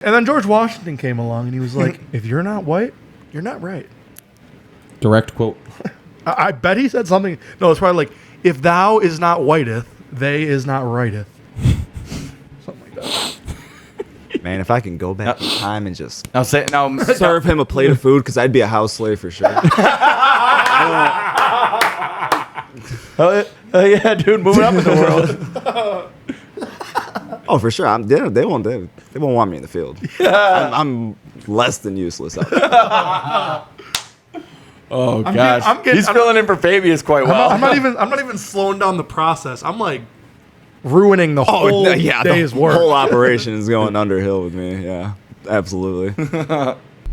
And then George Washington came along and he was like, if you're not white, you're not right. Direct quote. I bet he said something. No, it's probably like, if thou is not whiteth, they is not righteth. Something like that. Man, if I can go back in time and just serve him a plate of food, because I'd be a house slave for sure. Oh yeah, dude, moving up in the world. Oh, for sure. They won't want me in the field. I'm less than useless out there. Oh gosh, he's filling in for Fabius quite well. I'm not even slowing down the process. I'm like ruining the whole day's work. The whole operation is going underhill with me. Yeah, absolutely.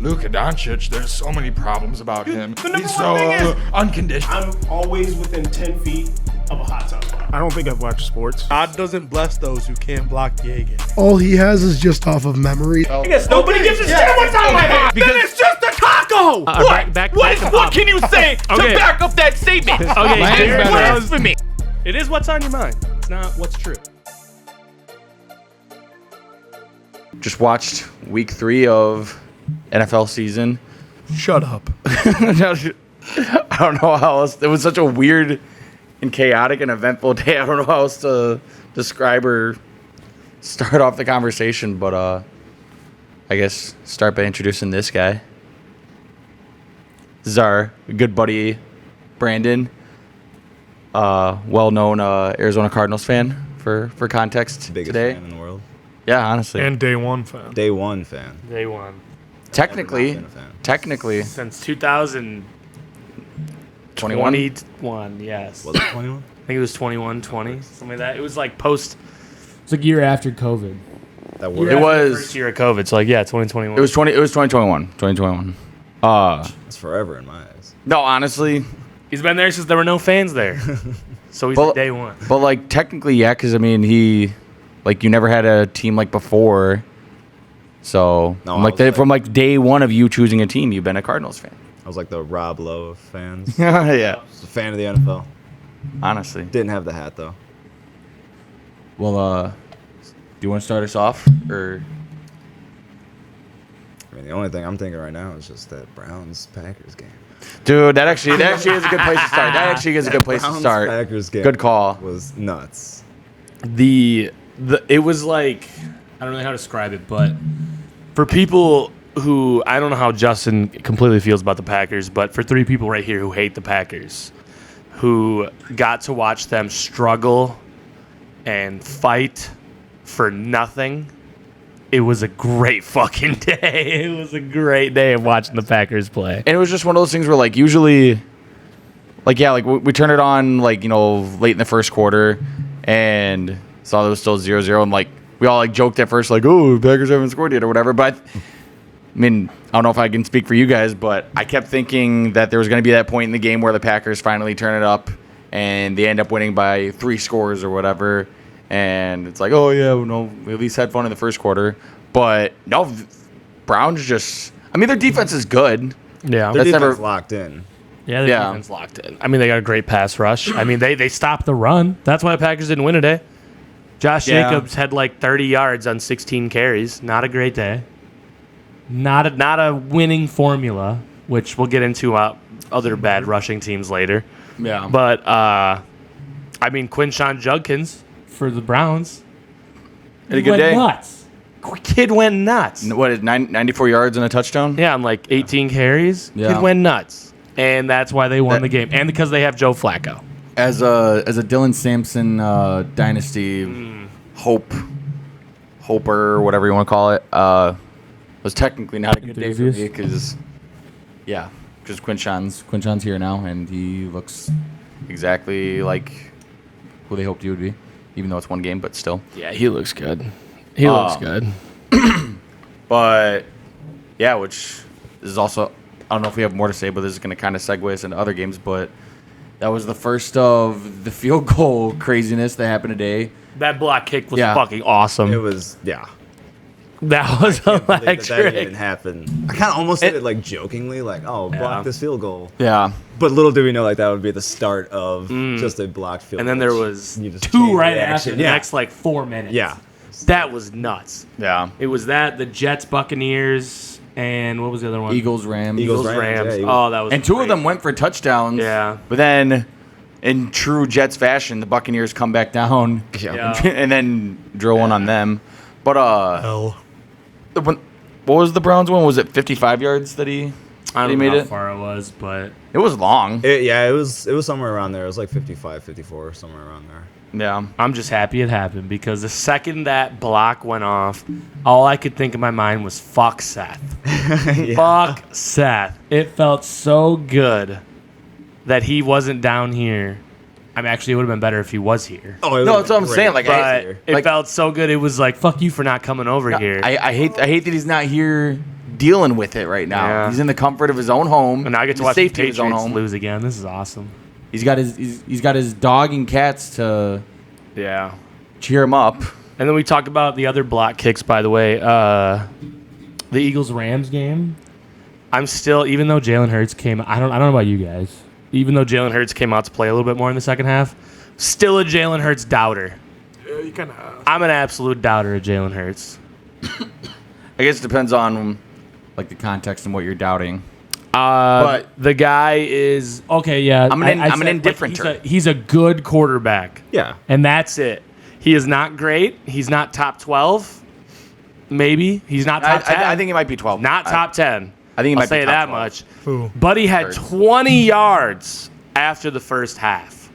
Luka Doncic, there's so many problems about him. He's so unconditioned. I'm always within 10 feet of a hot tub. I don't think I've watched sports. God doesn't bless those who can't block the A game. All he has is just off of memory. I guess nobody gives a shit what's on my head. Then it's just a taco. What can you say to back up that statement? Blasphemy. It is what's on your mind. It's not what's true. Just watched week 3 of NFL season. Shut up. I don't know how else. It was such a weird and chaotic and eventful day. I don't know how else to describe or start off the conversation, but I guess start by introducing this guy. This is our good buddy, Brandon, well-known Arizona Cardinals fan for context Biggest today. fan in the world. Yeah, honestly. And day one fan. Day one fan. Day one. Technically, Since 2021, yes. Was it 21? I think it was 21, 20, something like that. It was like post. It's like a year after COVID. That Year worked. after was- the first year of COVID. So like 2021. It was 2021. 2021. It's forever in my eyes. No, honestly, He's been there since there were no fans there. So he's But- like day one. but like technically, yeah, because I mean, you never had a team like before. So No, from I was from day one of you choosing a team, you've been a Cardinals fan. I was like the Rob Lowe of fans. Yeah, Just a fan of the NFL. honestly. Didn't have the hat though. Well, do you want to start us off, or I mean, the only thing I'm thinking right now is just that Browns-Packers game. dude? That actually is a good place to start. That actually is a good place to start. Browns-Packers game Good call. was nuts. It was like, I don't know how to describe it, but for people who, I don't know how Justin completely feels about the Packers, but for 3 people right here who hate the Packers, who got to watch them struggle and fight for nothing, it was a great fucking day. It was a great day of watching the Packers play. And it was just one of those things where, like, usually, like, yeah, like, we turn it on, like, late in the first quarter and saw it was still 0-0. And, like, we all, like, joked at first, like, oh, the Packers haven't scored yet or whatever. But, I mean, I don't know if I can speak for you guys, but I kept thinking that there was going to be that point in the game where the Packers finally turn it up and they end up winning by 3 scores or whatever. And it's like, oh, yeah, we at least had fun in the first quarter. But, no, Browns just – I mean, their defense is good. Yeah. Their That's defense never- locked in. Yeah, the Yeah. defense locked in. I mean, they got a great pass rush. I mean, they stopped the run. That's why the Packers didn't win today. Josh Yeah. Jacobs had like 30 yards on 16 carries. Not a great day. Not a winning formula, which we'll get into other bad rushing teams later. Yeah. But, I mean, Quinshon Judkins for the Browns. Had a good went day. nuts. Kid went nuts. What is 94 yards and a touchdown? Yeah, on like 18 carries. Yeah. Kid went nuts. And that's why they won the game. And because they have Joe Flacco. As a Dylan Sampson dynasty hoper, whatever you want to call it, was technically not a good day for me because Quinshon's here now and he looks exactly like who they hoped he would be, even though it's one game, but still. Yeah, he looks good. He looks good. But yeah, which is also, I don't know if we have more to say, but this is going to kind of segue us into other games. But that was the first of the field goal craziness that happened today. That block kick was Yeah. fucking awesome. It was, yeah. That was That didn't electric. even happen. I kind of almost did it like jokingly, like, oh, block this field goal. Yeah. But little do we know, like, that would be the start of just a blocked field And then goal. there was You just 2 chain right reaction. after the Yeah. next like 4 minutes. Yeah. That was nuts. Yeah. It was that, the Jets, Buccaneers, and what was the other one? Eagles, Rams. Rams. Yeah, Eagles. Oh, that was And two great. of them went for touchdowns. Yeah. But then, in true Jets fashion, the Buccaneers come back down Yeah. and then drill one on them. But Hell. what was the Browns one? Was it 55 yards that he I he don't made know how it? far it was, but It was long. It was somewhere around there. It was like 55, 54, somewhere around there. Yeah. I'm just happy it happened because the second that block went off, all I could think in my mind was fuck Seth. Fuck Seth. It felt so good that he wasn't down here. I mean, actually, it would have been better if he was here. Oh, No, that's what I'm saying. Like, But it like- felt so good. It was like, fuck you for not coming over here. I hate that he's not here dealing with it right now. Yeah. He's in the comfort of his own home. and now I get to the watch the safety of his own Patriots home. lose again. This is awesome. He's got his dog and cats to Yeah. cheer him up. And then we talked about the other block kicks, by the way. The Eagles-Rams game. I'm still, even though Jalen Hurts came, I don't know about you guys. Even though Jalen Hurts came out to play a little bit more in the second half, still a Jalen Hurts doubter. Yeah, you kind of. I'm an absolute doubter of Jalen Hurts. I guess it depends on like the context and what you're doubting. But the guy is Okay, yeah. I'm an indifferent term. he's a good quarterback. Yeah. And that's it. He is not great. He's not top 12. Maybe. He's not top 10. I think he might be 12. Not top 10. I think he I'll might be say top that 12. much. Who? But he had Hurts. 20 yards after the first half.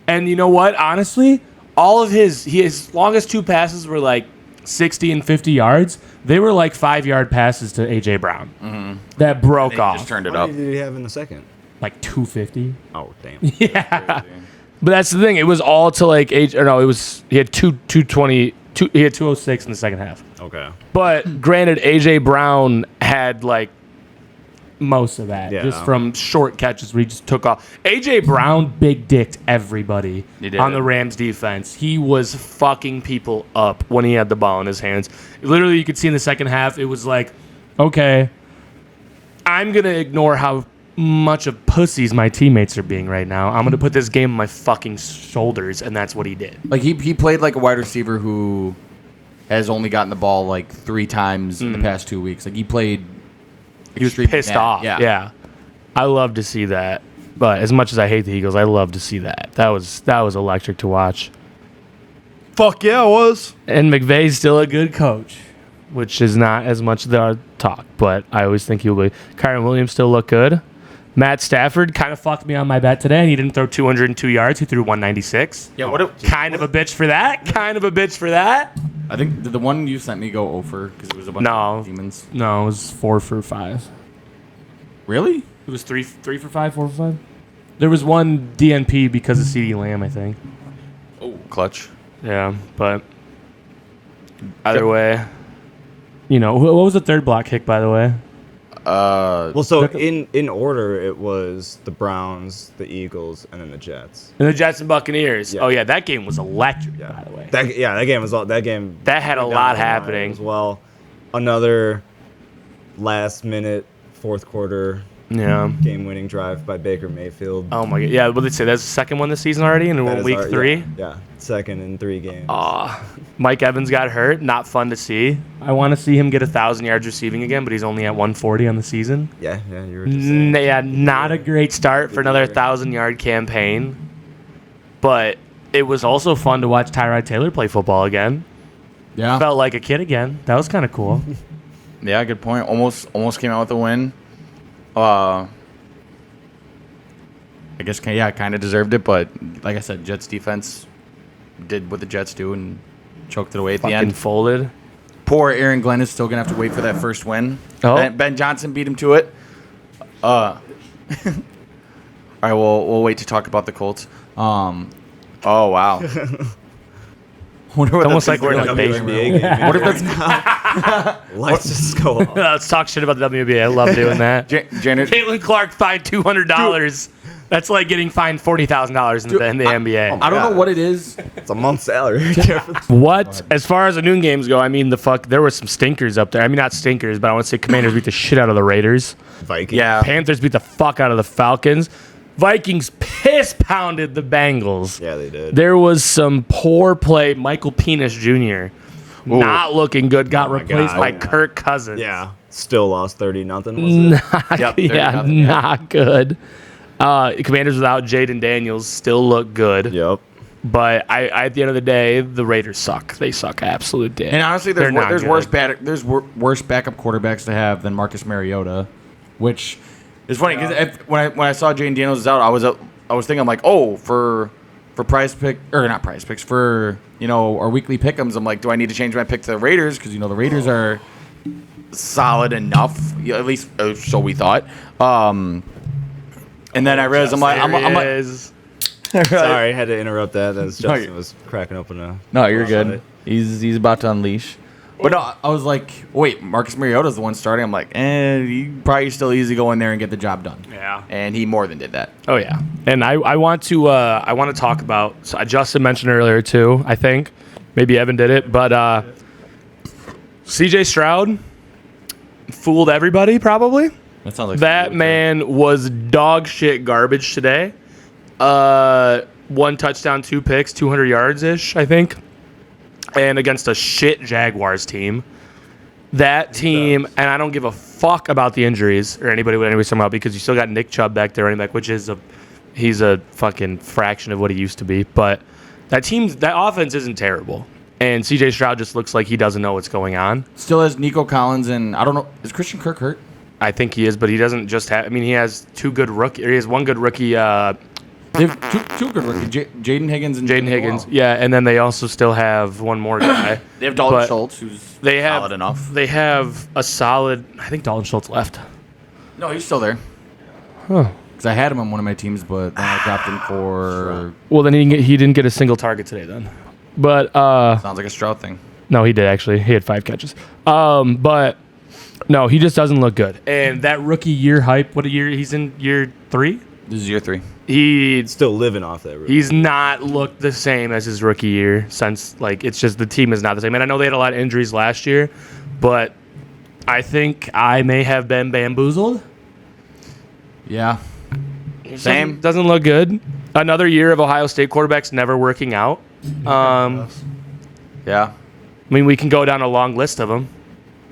And you know what? Honestly, all of his longest two passes were like 60 and 50 yards. They were like 5-yard passes to A.J. Brown. That broke He off. just turned it How up. many did he have in the second? Like 250. Oh, damn. Yeah. But that's the thing. It was all to like he had 220. He had 206 in the second half. Okay. But granted, A.J. Brown had like most of that Yeah. just from short catches where he just took off. A.J. Brown big dicked everybody He did. on the Rams defense. He was fucking people up when he had the ball in his hands. Literally, you could see in the second half, it was like, okay, I'm going to ignore how much of pussies my teammates are being right now. I'm going to put this game on my fucking shoulders, and that's what he did. Like he played like a wide receiver who has only gotten the ball like 3 times in the past 2 weeks. Like he played. He was extremely pissed bad. off. Yeah. I love to see that. But as much as I hate the Eagles, I love to see that. That was electric to watch. Fuck yeah, it was. And McVay's still a good coach, which is not as much the talk, but I always think he'll be. Kyron Williams still look good. Matt Stafford kind of fucked me on my bet today, and he didn't throw 202 yards. He threw 196. Yeah. What? Kind of a bitch for that. Kind of a bitch for that. I think the one you sent me go over because it was a bunch No. of demons. No, it was 4 for 5. Really? It was 3 for 5, 4 for 5. There was one DNP because of CeeDee Lamb, I think. Oh, clutch. Yeah, but either way, what was the third block kick, by the way? Well, so in order, it was the Browns, the Eagles, and then the Jets. And the Jets and Buccaneers. Yeah. Oh, yeah, that game was electric, by the way. That game was all. That game. That had a down lot the line happening. as well. Another last minute, fourth quarter Yeah. game-winning drive by Baker Mayfield. Oh, my God. Yeah, what did they say? That's the second one this season already, and we're That in is week our- 3? Yeah, second in 3 games. Mike Evans got hurt. Not fun to see. I want to see him get 1,000 yards receiving again, but he's only at 140 on the season. Yeah, you were just saying. Yeah, not a great start for another 1,000-yard campaign. But it was also fun to watch Tyrod Taylor play football again. Yeah. Felt like a kid again. That was kind of cool. Yeah. Good point. Almost came out with a win. I guess kind of deserved it, but like I said, Jets defense did what the Jets do and choked it away at the Fucking end. folded. Poor Aaron Glenn is still gonna have to wait for that first win. Oh. Ben Johnson beat him to it. All right, we'll wait to talk about the Colts. Oh wow. Wonder what Almost that's like we're in gonna a be. basement. NBA game. What if that's Lights just go off. Let's talk shit about the WNBA. I love doing that. Janet? Caitlin Clark fined $200. That's like getting fined $40,000 in the NBA. I don't know what it is. It's a month's salary. What? As far as the noon games go, I mean, there were some stinkers up there. I mean, not stinkers, but I want to say Commanders beat the shit out of the Raiders. Vikings. Yeah. Panthers beat the fuck out of the Falcons. Vikings piss-pounded the Bengals. Yeah, they did. There was some poor play. Michael Penis Jr. not looking good. Got my replaced God. by Kirk Cousins. Yeah. Still lost 30-0. Not, not good. Commanders without Jaden Daniels still look good. Yep. But at the end of the day, the Raiders suck. They suck absolute dick. And honestly, there's They're not worse good. worse backup quarterbacks to have than Marcus Mariota, which is funny because when I saw Jaden Daniels was out, I was thinking, I'm like, oh, for prize pick or not prize picks for our weekly pick'ems, I'm like, do I need to change my pick to the Raiders because the Raiders are solid enough, at least so we thought. And then I realized I'm like. Sorry, I had to interrupt that as Justin was cracking open a. No, you're good. He's about to unleash. But no, I was like, wait, Marcus Mariota's the one starting. I'm like, you probably still easy go in there and get the job done. Yeah. And he more than did that. Oh yeah. And I want to talk about. So Justin mentioned earlier too. I think maybe Evan did it, but C.J. Stroud fooled everybody probably. That sounds like that man was dog shit garbage today. 1 touchdown, 2 picks, 200 yards ish, I think. And against a shit Jaguars team. That team, and I don't give a fuck about the injuries or anybody what anybody's talking about because you still got Nick Chubb back there running back, which is he's a fucking fraction of what he used to be. But that offense isn't terrible. And CJ Stroud just looks like he doesn't know what's going on. Still has Nico Collins and I don't know, is Christian Kirk hurt? I think he is, but he doesn't just have. I mean, he has 2 good rookie. Or he has 1 good rookie. They have two good rookies, Jaden Higgins and Jaden Higgins. Yeah, and then they also still have 1 more guy. They have Dalton Schultz, who's solid enough. They have a solid. I think Dalton Schultz left. No, he's still there. Huh. Because I had him on one of my teams, but then I dropped him for. Well, then he didn't get a single target today. Then, but sounds like a Stroud thing. No, he did actually. He had 5 catches. But no, he just doesn't look good. And that rookie year hype. What a year! He's in year 3. This is year 3. He's still living off that rookie. He's not looked the same as his rookie year since, it's just the team is not the same. And I know they had a lot of injuries last year, but I think I may have been bamboozled. Yeah. Same. Doesn't look good. Another year of Ohio State quarterbacks never working out. Yeah. I mean, we can go down a long list of them.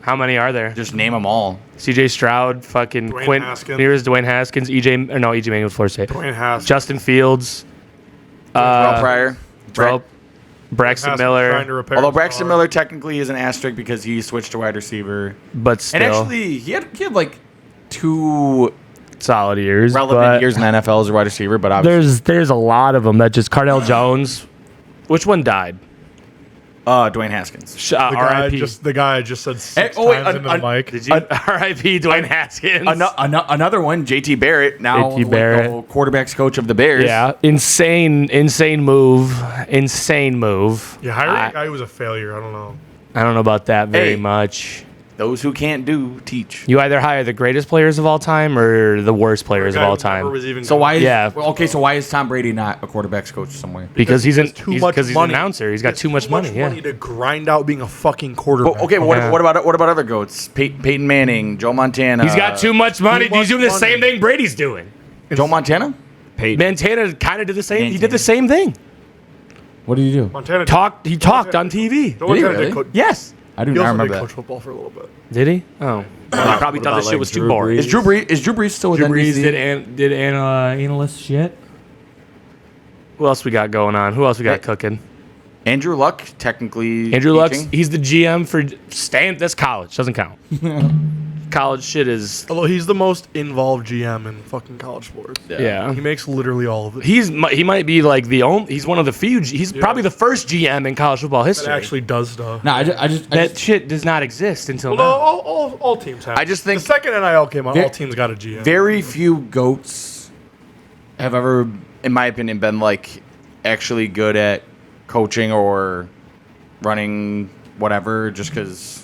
How many are there? Just name them all. C.J. Stroud, fucking Quinn. Here's Dwayne Haskins, EJ Manuel, Florida State. Dwayne Haskins. Justin Fields. Terrell Pryor. Braxton Miller. Although Braxton Miller technically is an asterisk because he switched to wide receiver. But still. And actually, he had 2 solid years. Relevant years in the NFL as a wide receiver, but obviously. There's a lot of them that just Cardell Jones. Which one died? Dwayne Haskins. The guy I just said 6 times into the mic. Did you? R.I.P. Dwayne Haskins. Another one, J.T. Barrett, now J.T. Barrett. the quarterbacks coach of the Bears. Yeah, insane move. Yeah, hiring a guy who was a failure. I don't know about that very much. Those who can't do, teach. You either hire the greatest players of all time or the worst players of all time. So why is Tom Brady not a quarterbacks coach somewhere? Because he's an money. announcer. He's got too much money. Money to grind out being a fucking quarterback. Well, okay, what about other goats? Peyton Manning, Joe Montana. He's got too much money. He's doing the same thing Brady's doing. Joe Montana? Montana kind of did the same. He did the same thing. What did he do? Montana talked on TV. Did he really? Yes. I do He not also remember did that. coach football for a little bit. Did he? Oh. He probably thought this shit was too boring. Is Drew Brees still with Drew Brees NBC? did analyst shit. Who else we got going on? Who else we got cooking? Andrew Luck, technically. Andrew Luck, he's the GM for this college. Doesn't count. College shit is. Although he's the most involved GM in fucking college sports. Yeah. He makes literally all of it. He might be like the only. He's one of the few. He's probably the first GM in college football history. That actually does stuff. No, I just that shit does not exist until Well, now. all teams have. I just think the second NIL came out, all teams got a GM. Very few goats have ever, in my opinion, been actually good at coaching or running whatever. Just because.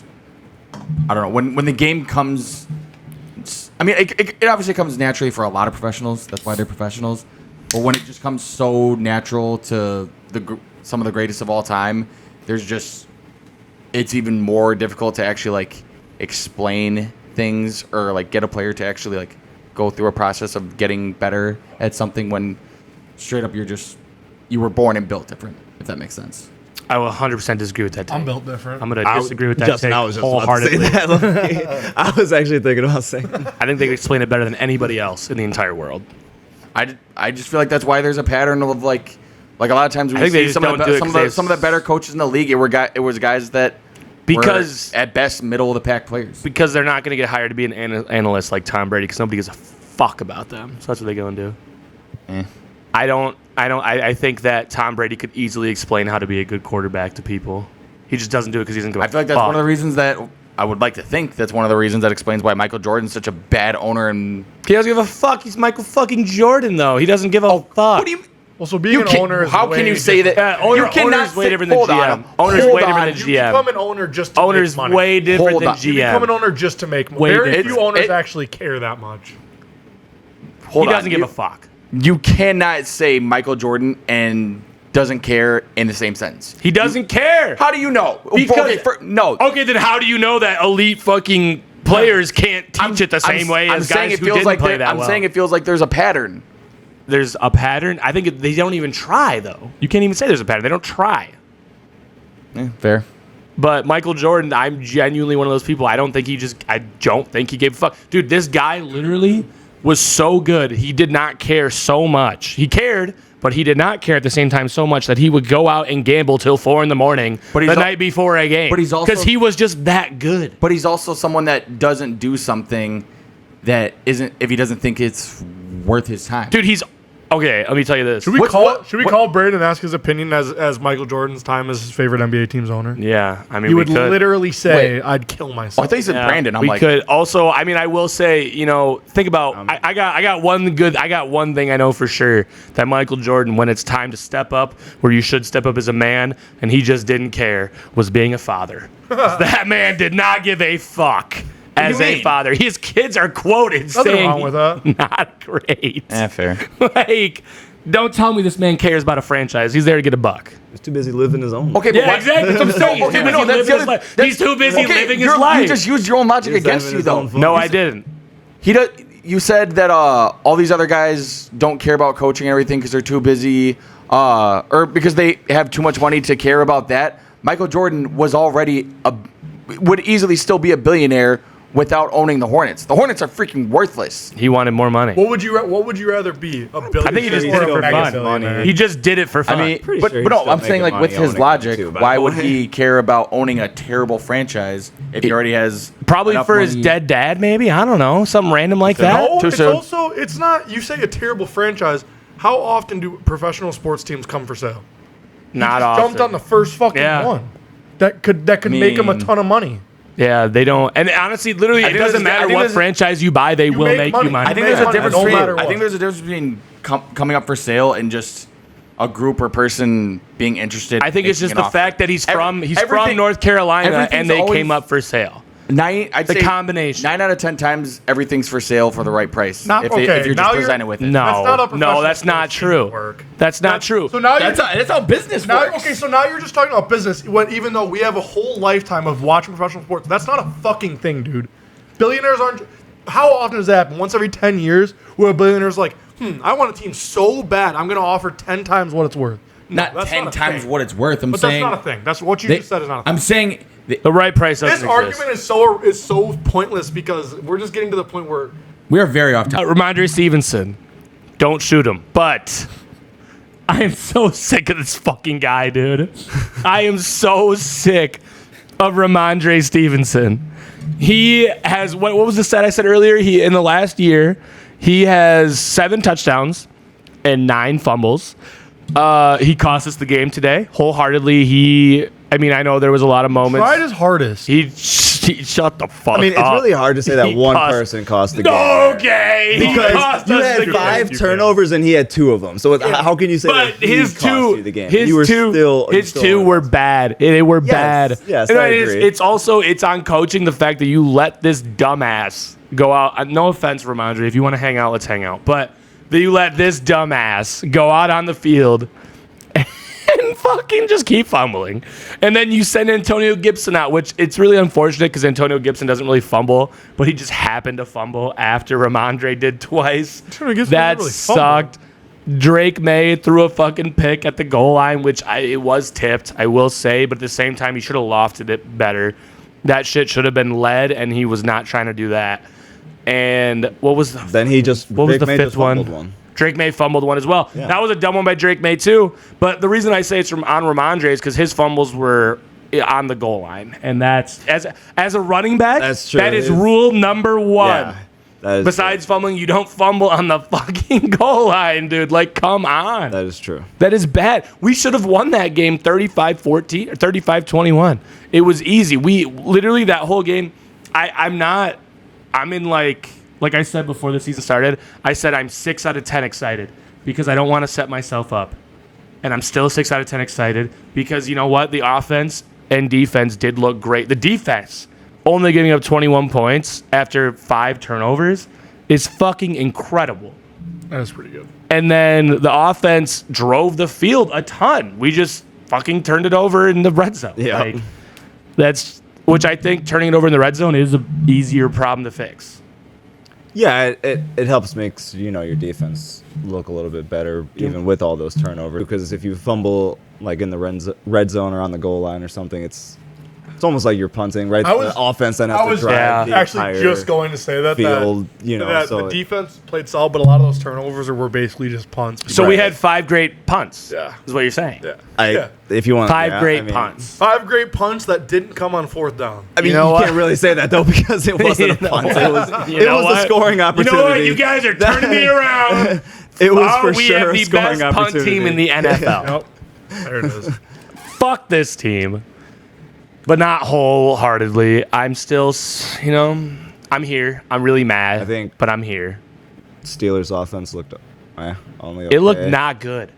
I don't know. When the game comes, it obviously comes naturally for a lot of professionals. That's why they're professionals. But when it just comes so natural to some of the greatest of all time, it's even more difficult to actually explain things or get a player to actually go through a process of getting better at something when straight up you were born and built different. If that makes sense. I will 100% disagree with that take. I'm built different. I'm going to disagree with that Justin, take I was just about to say wholeheartedly. that. I was actually thinking about saying that. I think they explain it better than anybody else in the entire world. I just feel like that's why there's a pattern of like a lot of times when I you think they see just some don't of do it the, 'cause they- some of the better coaches in the league, it was guys that Because were at best middle of the pack players. because they're not going to get hired to be an analyst like Tom Brady because nobody gives a fuck about them. So that's what they go and do. I think that Tom Brady could easily explain how to be a good quarterback to people. He just doesn't do it because he doesn't go. I feel like that's one of the reasons that I would like to think that's one of the reasons that explains why Michael Jordan's such a bad owner. And He doesn't give a fuck. He's Michael fucking Jordan though. He doesn't give a fuck. what do you? Also, being an owner is How way can you say different. that? Owner's way different than GM. Owner's way different than You GM. become an owner just to Owner's make money. way different Hold than on. You become an GM. owner just to make money. Way Very different. few owners It- actually care that much. He doesn't give a fuck. You cannot say Michael Jordan and doesn't care in the same sentence. He doesn't care. How do you know? Because- no. Okay, then how do you know that elite fucking players can't teach it the same way as guys who didn't play that well? I'm saying it feels like there's a pattern. There's a pattern. I think they don't even try, though. You can't even say there's a pattern. They don't try. Fair. But Michael Jordan, I'm genuinely one of those people. I don't think he gave a fuck. Dude, this guy literally was so good. He did not care so much. He cared, but he did not care at the same time so much that he would go out and gamble till 4 a.m. the night before a game. But he's also- because he was just that good. But he's also someone that doesn't do something that isn't if he doesn't think it's worth his time. Dude, he's okay. Let me tell you this. Should we call Braden and ask his opinion as Michael Jordan's time as his favorite NBA team's owner? Yeah, I mean, He we would could. literally say, Wait. "I'd kill Oh, I myself." thought you said Brandon. I'm we like, could also. I mean, I will say, think about. I got one thing I know for sure that Michael Jordan, when it's time to step up, where you should step up as a man, and he just didn't care, was being a father. That man did not give a fuck as a father. His kids are quoted Nothing saying, wrong with that. "Not great." fair. Like, don't tell me this man cares about a franchise. He's there to get a buck. He's too busy living his own. Okay, but Yeah, exactly. That's what I'm saying. Okay, but no, that's the other. that's- He's too busy living his You life. just used your own logic He's against living you, his though. own fun. No, I didn't. He does. You said that all these other guys don't care about coaching and everything because they're too busy, or because they have too much money to care about that. Michael Jordan was already would easily still be a billionaire without owning the Hornets. The Hornets are freaking worthless. He wanted more money. What would you rather be? A billionaire? I think he just did it or for a fun. megabillionaire? He just did it for fun. I mean, pretty but, sure but he's no, still I'm saying making like with money his owning logic, them too, by why the would way. he care about owning a terrible franchise if he already has probably enough for his money? dead dad, maybe. I don't know, something random like that. No, Too it's soon. also it's not. You say a terrible franchise. How often do professional sports teams come for sale? Not Just often. jumped on the first fucking Yeah. one. That could make him a mean- ton of money. Yeah, they don't. And honestly, literally, I it think doesn't there's- I matter think what there's- franchise you buy, they will make make money. you money. I think Man, there's a no difference. matter I think what. there's a difference between coming up for sale and just a group or person being interested. I think it's just making the an fact that he's from everything- North Carolina and everything's they always- came up for sale. I'd The say combination. 9 out of 10 times, everything's for sale for the right price. Not- if okay, you're now just you're- presented with it. No, That's not how professional no, that's not sports teams true. work. That's not true. So now That's how business now, works. okay, so now you're just talking about business. When even though we have a whole lifetime of watching professional sports, that's not a fucking thing, dude. Billionaires aren't. How often does that happen? Once every 10 years, where a billionaire's like, I want a team so bad, I'm going to offer 10 times what it's worth. No, Not that's 10 not a times thing. what it's worth. I'm But saying that's not a thing. That's what you they- just said is not a thing. I'm saying The right price doesn't This exist. argument is so pointless because we're just getting to the point where we are very off topic. Rhamondre Stevenson, don't shoot him. But I am so sick of this fucking guy, dude. I am so sick of Rhamondre Stevenson. He has what was the stat I said earlier? He in the last year, he has 7 touchdowns and 9 fumbles. He cost us the game today wholeheartedly. I know there was a lot of moments. tried his hardest. He shut the fuck up. I mean, it's really hard to say that He one cost- person cost the game. Okay. He Because cost you us had the 5 game. turnovers and he had 2 of them. So how can you say But that he his cost two, you the game? his you were two, still, his two were bad. They were bad. yes, And I it's, agree. it's also it's on coaching the fact that you let this dumbass go out. No offense, Rhamondre. If you want to hang out, let's hang out. But that you let this dumbass go out on the field and fucking just keep fumbling. And then you send Antonio Gibson out, which it's really unfortunate because Antonio Gibson doesn't really fumble, but he just happened to fumble after Rhamondre did twice. Antonio Gibson That doesn't really fumble. sucked. Drake May threw a fucking pick at the goal line, which it was tipped, I will say, but at the same time, he should have lofted it better. That shit should have been led, and he was not trying to do that. And what was the fifth one? Drake May fumbled one as well. Yeah. That was a dumb one by Drake May too. But the reason I say it's on Rhamondre is because his fumbles were on the goal line, and that's as a running back. That's true. That is rule number one. Yeah, besides fumbling, you don't fumble on the fucking goal line, dude. Like, come on. That is true. That is bad. We should have won that game 35-14 or 35-21. It was easy. We literally that whole game. I'm in like I said before the season started. I said I'm 6 out of 10 excited because I don't want to set myself up, and I'm still 6 out of 10 excited because you know what? The offense and defense did look great. The defense only giving up 21 points after 5 turnovers is fucking incredible. That's pretty good. And then the offense drove the field a ton. We just fucking turned it over in the red zone. Yeah. Like, which I think turning it over in the red zone is an easier problem to fix. Yeah, it helps makes your defense look a little bit better, even with all those turnovers. Because if you fumble like in the red zone or on the goal line or something, it's almost like you're punting, right? The offense then has to drive the actually just going to say that field, the defense played solid, but a lot of those turnovers were basically just punts. So we had 5 great punts. Yeah, is what you're saying. Yeah, if you want 5 great punts. 5 great punts that didn't come on 4th down. I mean, you can't really say that though because it wasn't a punt. It was a scoring opportunity. You know what? You guys are turning me around. It was for we sure have a the scoring best punt team in the NFL. There it is. Fuck this team. But not wholeheartedly. I'm still, I'm here. I'm really mad. But I'm here. Steelers' offense looked only okay. It looked not good.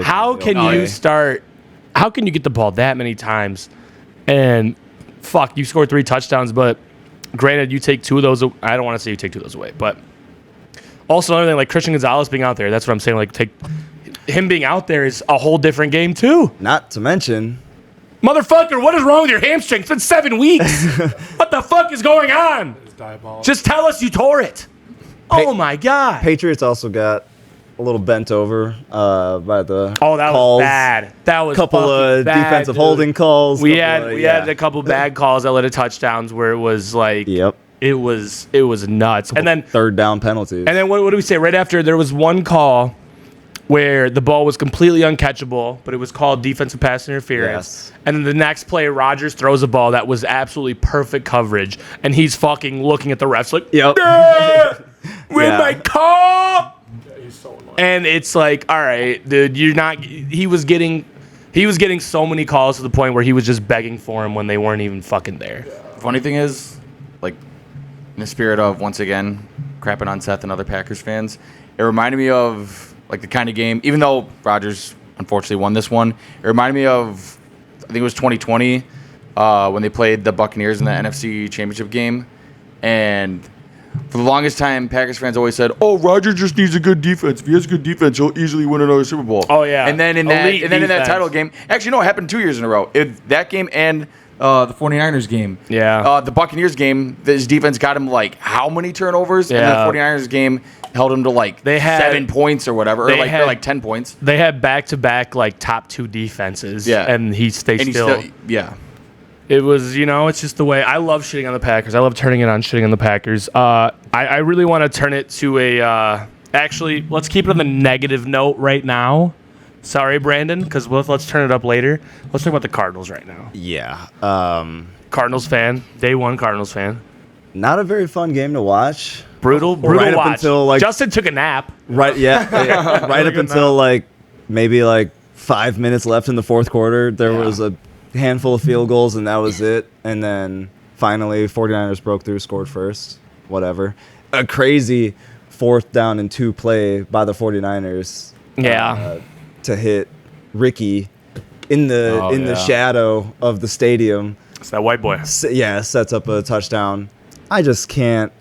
How can you get the ball that many times and you scored 3 touchdowns, but granted you take 2 of those. I don't want to say you take 2 of those away, but also another thing, like Christian Gonzalez being out there, that's what I'm saying. Like him being out there is a whole different game too. Not to mention, motherfucker, what is wrong with your hamstring? It's been 7 weeks. What the fuck is going on? Just tell us you tore it. Oh my God. Patriots also got a little bent over by the calls. Was bad. That was couple of bad, defensive holding calls. We had a couple bad calls that led to touchdowns where it was like it was nuts. And then 3rd down penalties. And then what do we say? Right after there was one call where the ball was completely uncatchable, but it was called defensive pass interference. Yes. And then the next play, Rodgers throws a ball that was absolutely perfect coverage, and he's fucking looking at the refs like, where's my call? Yeah, he's so annoying. And it's like, all right, dude, you're not. He was getting so many calls to the point where he was just begging for him when they weren't even fucking there. Yeah. Funny thing is, like, in the spirit of once again crapping on Seth and other Packers fans, it reminded me of like the kind of game, even though Rodgers unfortunately won this one, it reminded me of, I think it was 2020 when they played the Buccaneers in the NFC Championship game. And for the longest time, Packers fans always said, "Oh, Rodgers just needs a good defense. If he has a good defense, he'll easily win another Super Bowl." Oh yeah. And then in that title game, actually no, it happened 2 years in a row. That game and the 49ers game. Yeah. The Buccaneers game, his defense got him like how many turnovers? Yeah. And the 49ers game held him to like 7 points or whatever, or like 10 points. They had back-to-back like top 2 defenses. Yeah. And he still. It was, it's just the way. I love shitting on the Packers. I love turning it on shitting on the Packers. I really want to turn it to a. Actually, let's keep it on the negative note right now. Sorry, Brandon, because let's turn it up later. Let's talk about the Cardinals right now. Yeah. Cardinals fan. Day one Cardinals fan. Not a very fun game to watch. Brutal right watch. Up until, Justin took a nap. Right, yeah. Right up until maybe 5 minutes left in the 4th quarter. There was a handful of field goals, and that was it. And then finally, 49ers broke through, scored first. Whatever. A crazy 4th down and 2 play by the 49ers. Yeah. To hit Ricky in the shadow of the stadium. It's that white boy. Yeah, sets up a touchdown. I just can't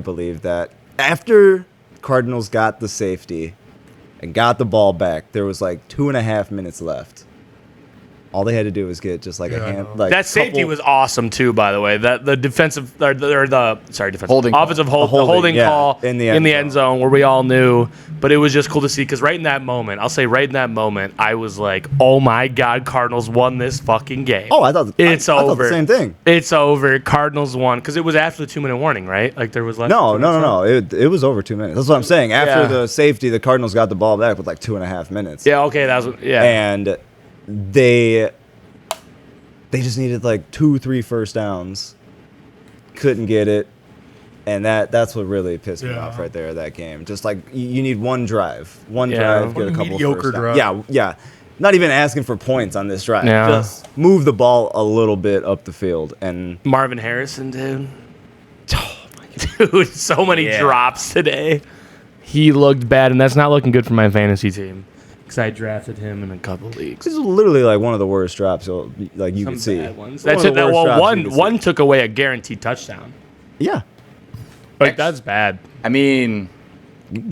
believe that. After Cardinals got the safety and got the ball back, there was 2.5 minutes left All they had to do was get just like a hand. Like That safety was awesome too, by the way. That the defensive or the Holding call. offensive holding yeah, call in the end zone where we all knew. But it was just cool to see because right in that moment, I'll say right in that moment, I was like, "Oh my God, Cardinals won this fucking game." Oh, I thought it's over. I thought the same thing. It's over. Cardinals won because it was after the 2-minute warning, right? Like there was less. No. than 2 minutes left. It was over 2 minutes. That's what I'm saying. After Yeah. the safety, the Cardinals got the ball back with like 2.5 minutes. Yeah. Okay. That was And they just needed like 2-3 first downs. Couldn't get it. And that's what really pissed me off right there, that game. Just like, you need one drive. One drive, get a couple mediocre first drive. downs. Yeah. Not even asking for points on this drive. Yeah. Just move the ball a little bit up the field. And Marvin Harrison, dude. Oh my God. Dude, so many drops today. He looked bad, and that's not looking good for my fantasy team. Because I drafted him in a couple leagues. this is literally like one of the worst drops you could see. Bad ones. One That's of it. the worst drops you could see. One took away a guaranteed touchdown. Yeah. Like, that's bad. I mean,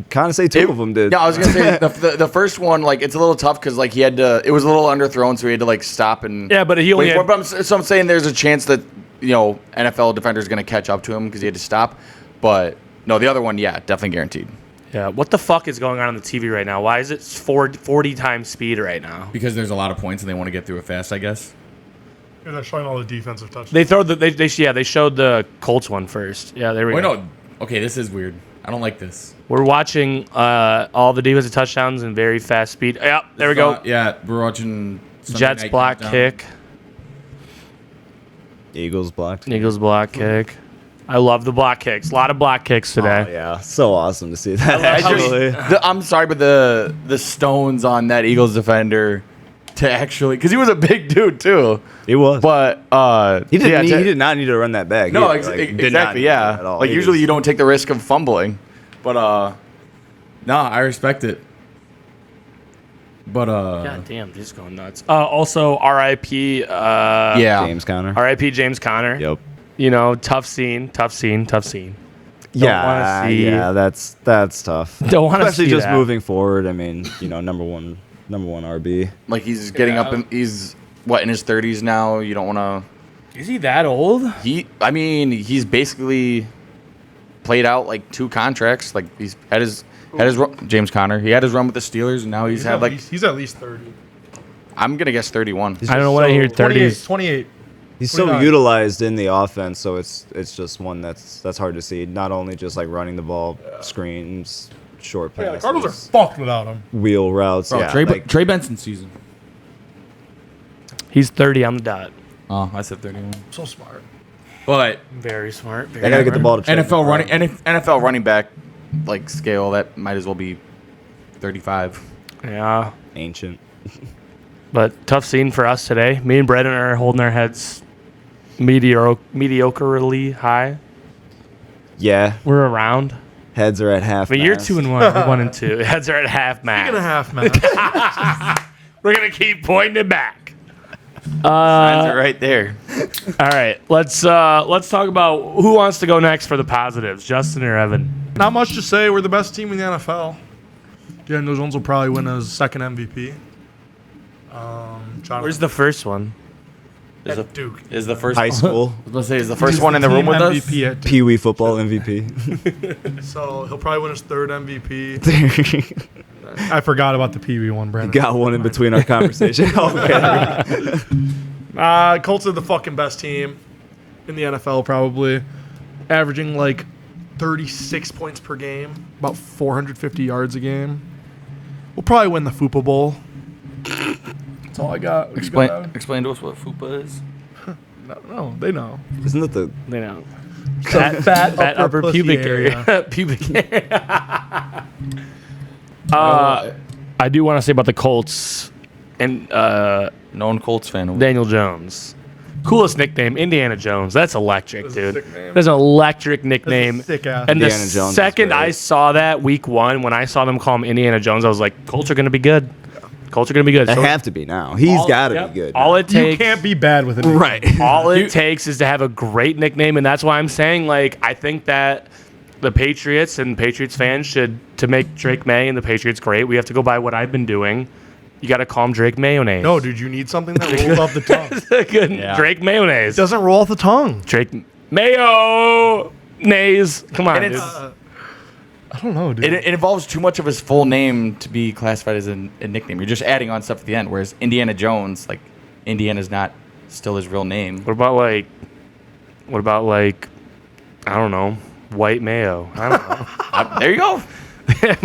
Kind of say two of them did. yeah, I was gonna say the first one, like it's a little tough because like he had to. It was a little underthrown, so he had to like stop and. Yeah, but he only wait had- for it. So I'm saying there's a chance that NFL defender's gonna catch up to him because he had to stop. But no, the other one, yeah, definitely guaranteed. Yeah, what the fuck is going on the TV right now? Why is it 40 times speed right now? Because there's a lot of points and they want to get through it fast, I guess. Yeah, they're showing all the defensive touchdowns. They throw they showed the Colts one first. Yeah, there we Wait, go. no. Okay, this is weird. I don't like this. We're watching all the defensive touchdowns in very fast speed. Yeah, there we go. Yeah, we're watching Sunday Jets Night block Countdown. kick. Eagles blocked. Eagles block kick. I love the block kicks. A lot of block kicks today. Oh, yeah. So awesome to see that, I just- actually. I'm sorry, but the stones on that Eagles defender to actually because he was a big dude too. He was. But he did, yeah, he did not need to run that back. No, He, like, did not exactly. need Yeah, to at all. like He usually was- you don't take the risk of fumbling, but No, I respect it. But God damn, this is going nuts. Also, R.I.P. yeah, James Conner. R.I.P. James Conner. Yep. You know, tough scene. Yeah, wanna see- yeah, that's tough. Don't want to see Especially just that. moving forward. I mean, number one RB. like he's getting up and he's in his 30s now. You don't want Is he that old? to. I mean, he's basically played out like 2 contracts. Like he's had his James Conner. He had his run with the Steelers, and now he's had like he's at least 30. I'm gonna guess 31. I don't know what I hear. 30s. 28. He's so 29. utilized in the offense, so it's just one that's hard to see. Not only just like running the ball, screens, short Yeah, the passes, Cardinals are fucked without him. wheel routes. bro, yeah, Trey Benson season. He's 30 on the dot. Oh, I said 31. So smart. But Very smart. they gotta get the ball to Trey. NFL running back like scale that might as well be 35. Yeah. Ancient. But tough scene for us today. Me and Brendan are holding our heads mediocrely high. Yeah, We're around. heads are at half. But you're mast. 2-1. We're 1-2. Heads are at half max. 2.5, man. We're gonna keep pointing it back. Signs are right there. All right, let's talk about who wants to go next for the positives, Justin or Evan. Not much to say. We're the best team in the NFL. Daniel Jones will probably win his second MVP. Where's the first one? at Duke? Is the first high school let's say is the first one in the room with us? MVP at Duke. Pee Wee football MVP. So he'll probably win his third MVP. I forgot about the Pee Wee one, Brandon. Got one in between our conversation. Okay. Colts are the fucking best team in the NFL, probably. Averaging like 36 points per game, about 450 yards a game. We'll probably win the Fupa Bowl. That's all I got. What you got? Explain to us what FUPA is. No, they know. Isn't that the They know. Fat Upper pussy pubic area. Pubic area. I do want to say about the Colts and Known Colts fan. Daniel Jones. Coolest nickname, Indiana Jones. That's electric, That's a dude. sick name. That's an electric nickname. Sick ass. And the Indiana Jones is second great. I saw that week 1, when I saw them call him Indiana Jones, I was like, Colts are going to be good. Colts are going to be good. They So have to be now. He's got to yep, be good. all it You takes, can't be bad with it. right. all it takes is to have a great nickname, and that's why I'm saying, like, I think that the Patriots and Patriots fans should, to make Drake May and the Patriots great, we have to go by what I've been doing. You got to call him Drake Mayonnaise. No, dude, you need something that rolls off the tongue. Good. Yeah. Drake Mayonnaise. It doesn't roll off the tongue. Drake Mayonnaise. Come on, And dude. it's, I don't know, dude. it involves too much of his full name to be classified as a nickname. You're just adding on stuff at the end. Whereas Indiana Jones, like Indiana's not still his real name. What about like, I don't know, white mayo? I don't know. There you go.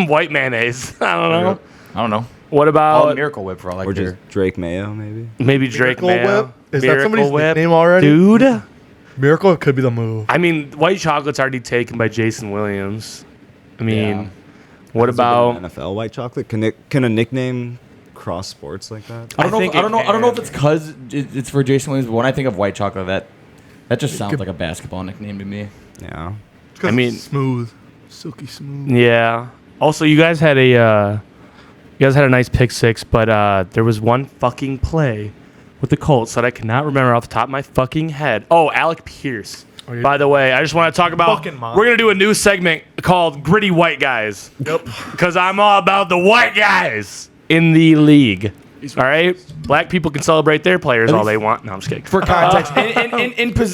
White mayonnaise. I don't know. I don't know. What Oh, about Miracle Whip for all I Or care. just Drake Mayo, maybe. maybe Drake Miracle Mayo? Whip? Is that Miracle somebody's Whip? nickname already? Dude. Miracle could be the move. I mean, white chocolate's already taken by Jason Williams. I mean, Yeah. what Has there about been an NFL white chocolate? Can a nickname cross sports like that? I don't know. think I don't know. it I don't know if can. it's because it's for Jason Williams, but when I think of white chocolate, that just sounds like a basketball nickname to me. Yeah. I mean- smooth, silky smooth. Yeah. Also, you guys had a nice pick six, but there was one fucking play with the Colts that I cannot remember off the top of my fucking head. Oh, Alec Pierce. Oh, yeah. By the way, I just want to talk about. Fucking mom. We're gonna do a new segment called "Gritty White Guys." Yep. Because I'm all about the white guys in the league. All right, black people can celebrate their players all they want. No, I'm just kidding. For context,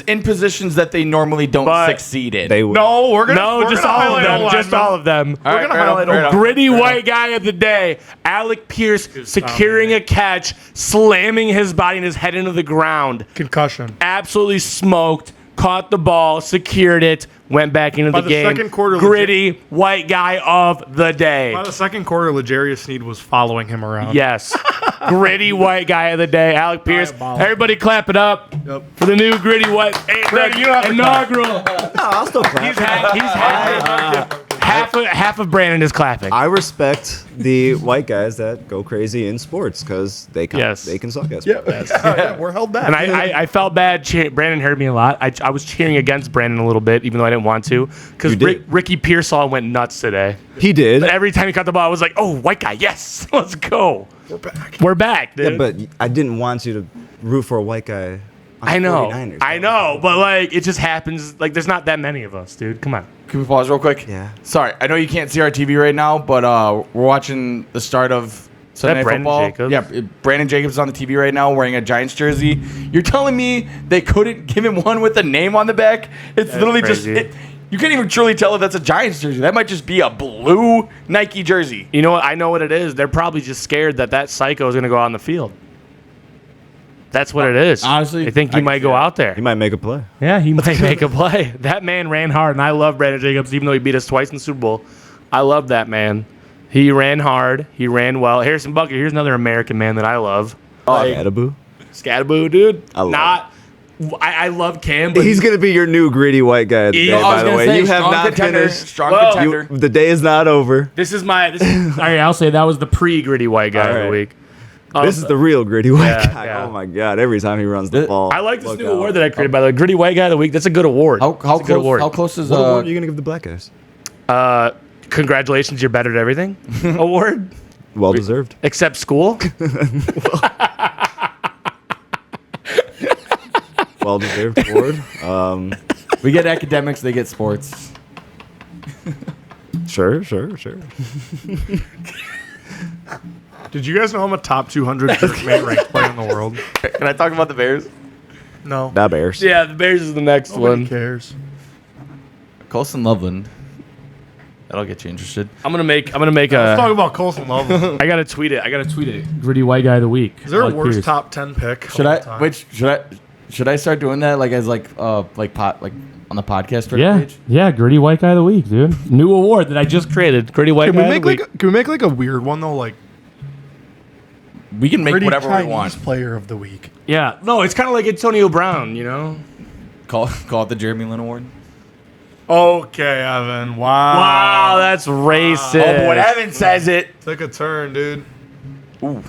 in positions that they normally don't But- succeed in. They would. No, we're gonna. No, we're just gonna all of highlight them. Just linemen. all of them. All right, We're gonna fair highlight enough, fair all enough. Gritty white guy of the day, Alec Pierce securing a catch, slamming his body and his head into the ground. Concussion. Absolutely smoked, caught the ball, secured it, went back into By the the game. second quarter, Gritty white guy of the day. By the second quarter, Legarius Sneed was following him around. Yes. Gritty white guy of the day, Alec Pierce. Diabolical. Everybody clap it up Yep. for the new gritty white. Hey, Brandon, you don't have to inaugural. No, I'll still clap. Half of Brandon is clapping. I respect the white guys that go crazy in sports because they can Yes. they can suck at Yeah, sports. yeah, we're held back. And I felt bad. Brandon heard me a lot. I was cheering against Brandon a little bit, even though I didn't want to, because You did. Ricky Pearsall went nuts today. He did. But every time he caught the ball, I was like, "Oh, white guy, yes, let's go. We're back, dude." Yeah, but I didn't want you to root for a white guy. On I know, 49ers. I know, but like it just happens. Like there's not that many of us, dude. Come on. Can we pause real quick? Yeah. Sorry, I know you can't see our TV right now, but we're watching the start of Sunday Night Brandon Football. Jacobs? Yeah, Brandon Jacobs is on the TV right now wearing a Giants jersey. You're telling me they couldn't give him one with a name on the back? It's literally crazy. just. You can't even truly tell if that's a Giants jersey. That might just be a blue Nike jersey. You know what? I know what it is. They're probably just scared that psycho is gonna go out on the field. That's what it is. Honestly, I think he I might can go see that. out there. He might make a play. Yeah, he might make a play. That man ran hard, and I love Brandon Jacobs, even though he beat us twice in the Super Bowl. I love that man. He ran hard. He ran well. Harrison Butker, here's another American man that I love. Attaboy. Scattaboo, dude. I love I love Cam, but He's gonna be your new gritty white guy of the He- day, I was by the gonna way. say, You have strong not contender, finished. strong Well, contender. The day is not over. this is all right, I'll say that was the pre-gritty white guy of the All right. week. This is the real gritty white Yeah, guy. yeah. Oh my god! Every time he runs the ball, I like this look new out. award that I created, by the way. Gritty white guy of the week. That's a good award. How That's a good award. close is What award are you gonna give the black guys? Congratulations, you're better at everything. Award, Well deserved. except school. Well deserved award. we get academics, they get sports. Sure. Did you guys know I'm a top 200 ranked player in the world? Can I talk about the Bears? No. That Bears. Yeah, the Bears is the next Nobody one. cares. Colson Loveland. That'll get you interested. I'm gonna make Let's a. talk about Colson Love. Is I gotta tweet it. Gritty white guy of the week. there a Alec worst Pierce. top 10 pick? Should of all I? time? Which should I start doing that like as like on the podcast Yeah, page? yeah, gritty white guy of the week, dude. New award that I just created. Gritty white Can guy we of make the week. can we make like a weird one though, like We can make gritty whatever Chinese we want. player of the week? Yeah, no, it's kind of like Antonio Brown, you know. Call it the Jeremy Lin Award. Okay, Evan. Wow. Wow, that's racist. Oh, but when Evan says it. Took a turn, dude. Ooh.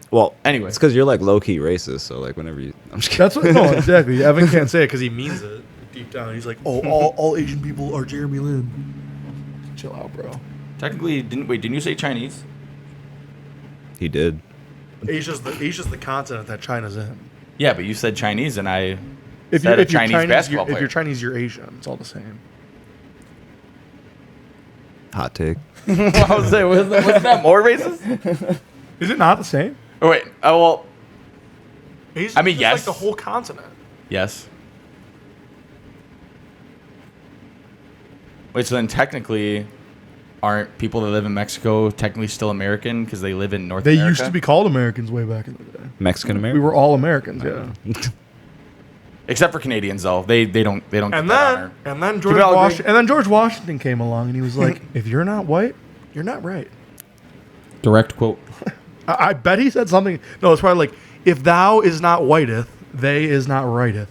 Well, Anyway. it's because you're like low key racist. So like whenever you, I'm just kidding. That's what. No, exactly. Evan can't say it because he means it deep down. He's like, oh, all Asian people are Jeremy Lin. Chill out, bro. Technically, didn't you say Chinese? He did. Asia's the continent that China's in. Yeah, but you said Chinese, and I If said you're, a Chinese basketball if you're player. Chinese, you're Asian. It's all the same. Hot take. I was saying, wasn't that more racist? Is it not the same? Oh, wait. Well, Asians I mean, is yes. like the whole continent. yes. Wait, so then technically, aren't people that live in Mexico technically still American because they live in North They America? used to be called Americans way back in the day. Mexican We American. were all Americans, yeah. Except for Canadians, though. They don't get And that then honor. George Washington came along and he was like, "If you're not white, you're not right." Direct quote. I bet he said something. No, it's probably like, "If thou is not whiteth, they is not righteth."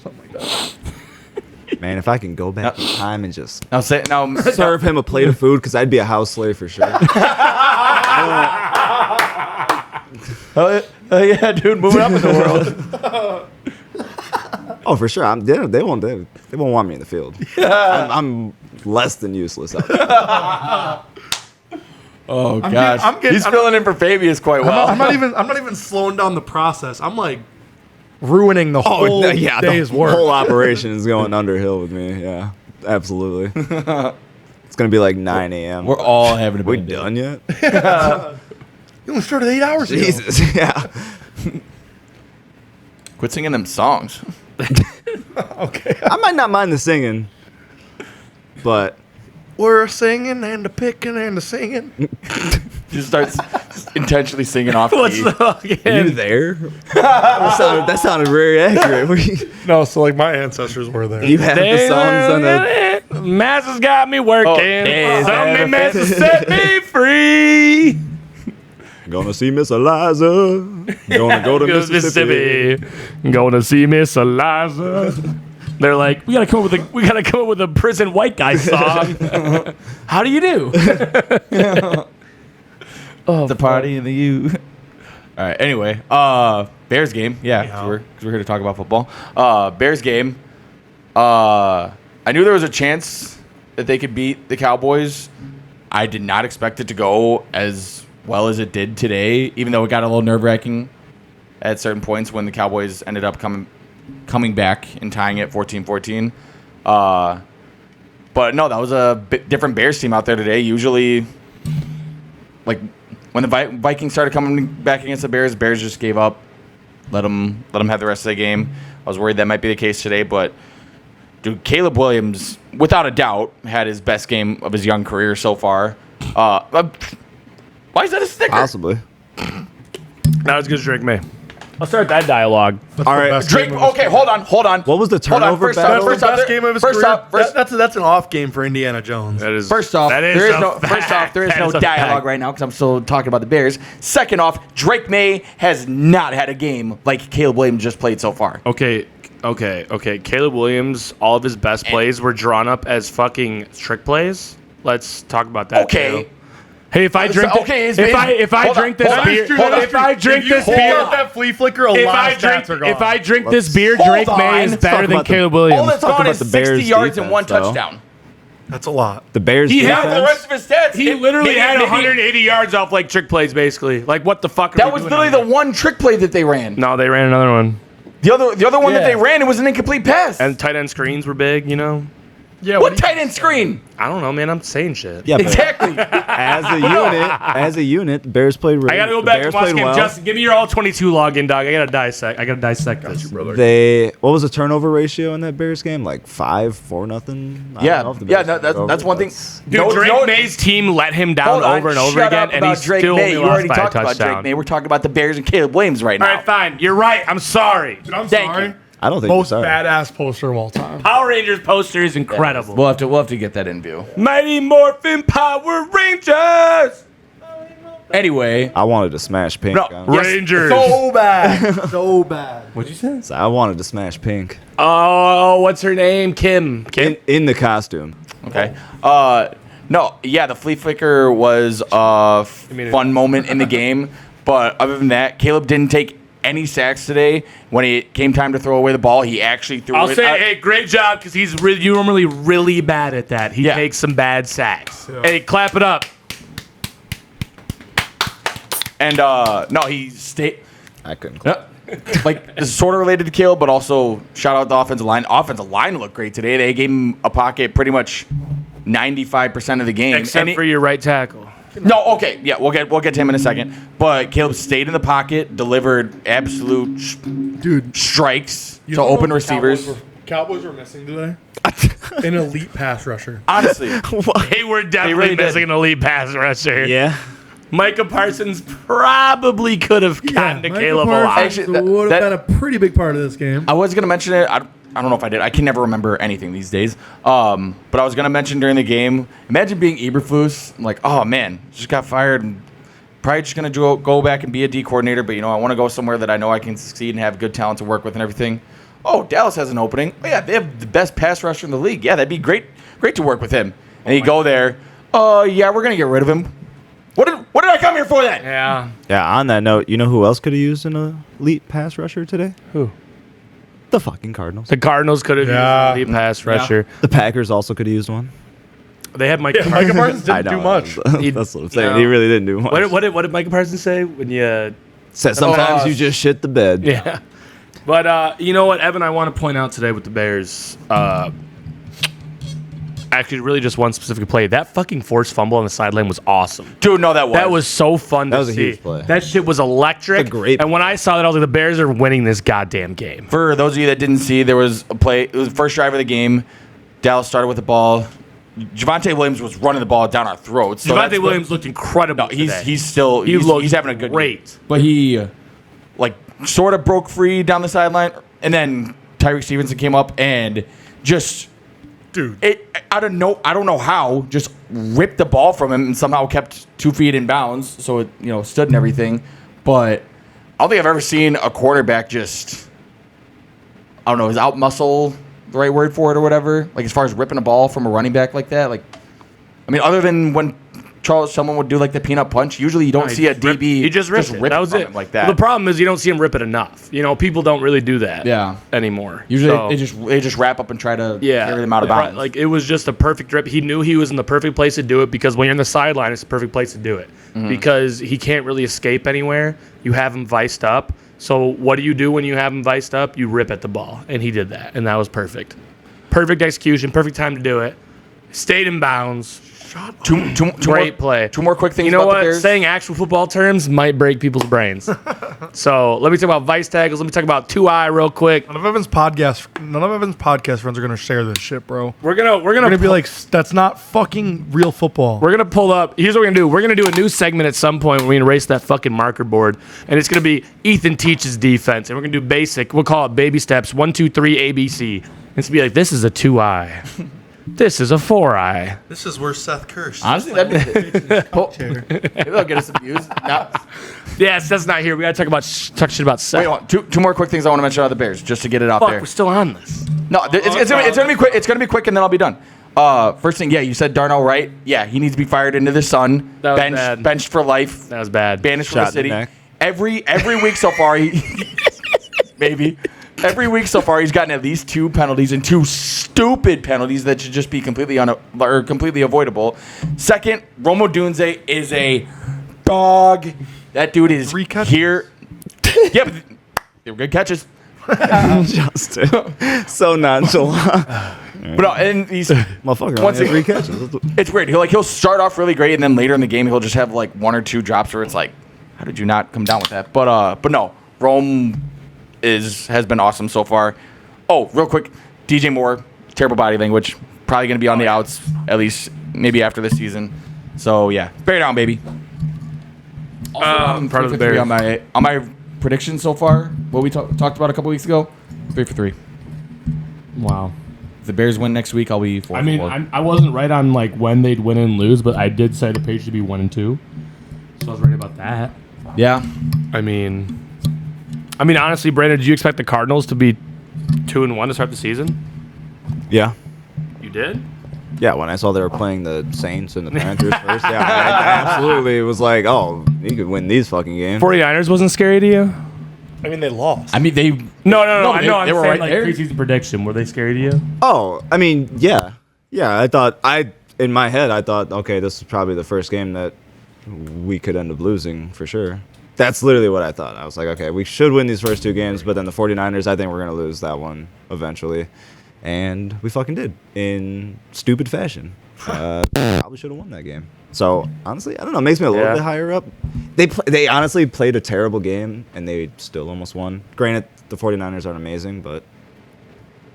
Something like that. Man, if I can go back in time and just Now, serve him a plate of food, because I'd be a house slave for sure. yeah, dude, moving up in the world. Oh, for sure. They won't want me in the field. I'm less than useless out there. Oh gosh, he's I'm- filling in for Fabius quite well. I'm not even slowing down the process. I'm like ruining the whole day's the work. whole operation is going underhill with me. Yeah, absolutely. It's gonna be like 9 a.m. We're all having a We bad day. done yet? You only started 8 hours ago. Jesus, yeah. Quit singing them songs. Okay. I might not mind the singing, but We're singing and the picking and the singing. Just starts intentionally singing off What's key. the are you there? that sounded very accurate. No, so like my ancestors were there. You have the songs on the. Mass has got me working. Oh, Something Mass has set me free. Gonna see Miss Eliza. Gonna go to Mississippi. Going to see Miss Eliza. They're like, we gotta come up with a prison white guy song. How do you do? The party in the U. All right. Anyway, Bears game. Yeah, 'cause we're here to talk about football. Bears game. I knew there was a chance that they could beat the Cowboys. I did not expect it to go as well as it did today, even though it got a little nerve-wracking at certain points when the Cowboys ended up coming back and tying it 14-14. But no, that was a different Bears team out there today. Usually, like when the Vikings started coming back against the Bears just gave up, let them have the rest of the game. I was worried that might be the case today, but dude, Caleb Williams, without a doubt, had his best game of his young career so far. Why is that a sticker? Possibly. Not as good as Drake May. I'll start that dialogue. All right. Drake. Okay, hold on. What was the turnover First battle? off, Best game of his first career. off, first- That's an off game for Indiana Jones. That is First off, that is there is a no fact. there is That no is a dialogue fact. right now because I'm still talking about the Bears. Second off, Drake May has not had a game like Caleb Williams just played so far. Okay. Caleb Williams, all of his best plays were drawn up as fucking trick plays. Let's talk about that. Okay. too. Hey, if I drink, okay, if I drink this beer, if I drink this beer, that flea flicker, a if lot I of stats are gone. if I drink this beer, Hold Drake May on. is Let's better talk than about the- Caleb All Williams. that's talk gone about is the 60 Bears yards and defense, one though. touchdown. That's a lot. The Bears. He defense. had The rest of his stats. He literally had 180 yards off like trick plays, basically. Like what the fuck? That was literally the one trick play that they ran. No, they ran another one. The other one that Yeah. they ran, it was an incomplete pass. And tight end screens were big, you know. Yeah. what tight end screen? I don't know, man. I'm saying shit. Yeah, but Exactly. as a unit, the Bears played. I gotta go back to watch game. Justin, give me your all 22 login, dog. I gotta dissect this. What was the turnover ratio in that Bears game? Like 5-4 nothing. Yeah, that's one thing. Dude, Drake May's team let him down Hold on, over and over shut again, up and he about Drake still May. only You lost already by a talked about touchdown. Drake May. We're talking about the Bears and Caleb Williams right All now. right, fine. You're right. I'm sorry. I'm Thank sorry. you. I don't think Most sorry. badass poster of all time. Power Rangers poster is incredible. We'll have to get that in view. Mighty Morphin Power Rangers. Anyway, I wanted to smash Pink. No, honestly. yes, Rangers. So bad. So bad. what'd you say? So I wanted to smash Pink Oh, what's her name? Kim. in the costume. Okay. No, yeah, the flea flicker was a fun moment in the game, but other than that, Caleb didn't take any sacks today. When it came time to throw away the ball, he actually threw I'll it. say, hey, great job, because he's normally really bad at that. He Yeah. takes some bad sacks. Hey, clap it up. And no, he stayed. I couldn't. Like, this is sort of related to Caleb, but also shout out the offensive line. Offensive line looked great today. They gave him a pocket pretty much 95% of the game. Except And for your right tackle. no, okay, yeah, we'll get to him in a second. But Caleb stayed in the pocket, delivered absolute Dude, strikes you to don't know open what receivers. Cowboys were missing today an elite pass rusher. Honestly, They were definitely really did. missing an elite pass rusher. Yeah. Micah Parsons probably could have gotten to Michael Caleb a lot. Parsons Actually, would that- have been a pretty big part of this game. I was gonna mention it. I don't know if I did. I can never remember anything these days. But I was gonna mention during the game. Imagine being Eberflus. I'm like, oh man, just got fired. And probably just gonna go back and be a D coordinator. But I want to go somewhere that I know I can succeed and have good talent to work with and everything. Oh, Dallas has an opening. Oh yeah, they have the best pass rusher in the league. Yeah, that'd be great to work with him. And you go there. Oh yeah, we're gonna get rid of him. What did I come here for then? Yeah. Yeah, on that note, you know who else could have used an elite pass rusher today? Who? The fucking Cardinals. The Cardinals could have Yeah. used an elite pass rusher. The Packers also could have used one. They had Micah Micah Parsons. Parsons didn't do much. That's what I'm saying. No. He really didn't do much. What did Micah Parsons say when you? Said sometimes you just shit the bed. Yeah. But you know what, Evan? I want to point out today with the Bears. Actually, really just one specific play. That fucking forced fumble on the sideline was awesome. Dude, no, that was. That was so fun to was a see. huge play. That shit was electric. It's a great And when I saw that, I was like, the Bears are winning this goddamn game. For those of you that didn't see, there was a play. It was the first drive of the game. Dallas started with the ball. Javonte Williams was running the ball down our throats. So Javonte Williams looked incredible. No, he's today. still He looked he's having a good great. game. But he Like sort of broke free down the sideline, and then Tyreek Stevenson came up and just Dude. I don't know how, just ripped the ball from him and somehow kept 2 feet in bounds, so it stood and everything. But I don't think I've ever seen a quarterback just, I don't know, is out muscle the right word for it or whatever? Like as far as ripping a ball from a running back like that, like I mean, other than when someone would do like the peanut punch, usually you don't see a DB. He just ripped it. rip That was from it. him like that. Well, the problem is you don't see him rip it enough. People don't really do that. Yeah. Anymore. Usually So- they just wrap up and try to Yeah, carry them out of bounds. Like it was just a perfect rip. He knew he was in the perfect place to do it because when you're in the sideline, it's the perfect place to do it because he can't really escape anywhere. You have him viced up. So what do you do when you have him viced up? You rip at the ball, and he did that, and that was perfect. Perfect execution, perfect time to do it. Stayed in bounds. Two Great play. Two more quick things. You know about what? The Bears. Saying actual football terms might break people's brains. So let me talk about vice tackles. Let me talk about 2-eye real quick. None of Evan's podcast friends are gonna share this shit, bro. We're gonna Be like, that's not fucking real football. We're gonna pull up. Here's what we're gonna do. We're gonna do a new segment at some point when we erase that fucking marker board, and it's gonna be Ethan teaches defense, and we're gonna do basic. We'll call it baby steps 1, 2, 3 ABC. It's gonna be like this is a 2-eye, this is a 4-eye. This is where Seth cursed. Honestly, that'd be maybe they'll get us some views. No. Yes, that's not here. We gotta talk shit about Seth. Wait, hold on. Two more quick things I want to mention about the Bears, just to get it out Fuck, there. we're still on this. No, it's gonna be quick. It's gonna be quick, and then I'll be done. First thing, yeah, you said Darnell Wright. Yeah, he needs to be fired into the sun. That was bad. Benched for life. That was bad. Banished from Shot the in the city. neck. Every week so far, maybe. Every week so far, he's gotten at least 2 penalties and 2 stupid penalties that should just be completely completely avoidable. Second, Rome Odunze is a dog. That dude is 3 catches. here. Yeah, but they were good catches. Justin. So nonchalant. But no, and he's Motherfucker, Once only had it- 3 catches. it's weird. He'll start off really great, and then later in the game he'll just have like 1 or 2 drops where it's like, how did you not come down with that? But no, Rome has been awesome so far. Oh, real quick, DJ Moore, terrible body language, probably gonna be on the outs at least maybe after this season. So yeah, bear down, baby. I'm proud of the 3 for 3 Bears. on my predictions so far. What we talked about a couple weeks ago, 3 for 3. Wow. If the Bears win next week, I'll be 4 I for mean, 4. I wasn't right on like when they'd win and lose, but I did say the Patriots should be 1 and 2, so I was right about that. Yeah. I mean, honestly, Brandon, did you expect the Cardinals to be 2-1 to start the season? Yeah. You did? Yeah, when I saw they were playing the Saints and the Panthers first, yeah, I absolutely was like, oh, you could win these fucking games. 49ers wasn't scary to you? I mean, they lost. I mean, they. No. No, I know. I'm they were saying right like there. preseason prediction. Were they scary to you? Oh, I mean, yeah. Yeah, in my head, I thought, okay, this is probably the first game that we could end up losing for sure. That's literally what I thought. I was like, okay, we should win these first 2 games, but then the 49ers, I think we're going to lose that one eventually. and we fucking did in stupid fashion. Probably should have won that game. So honestly, I don't know. It makes me a little bit higher up. They honestly played a terrible game, and they still almost won. Granted, the 49ers aren't amazing, but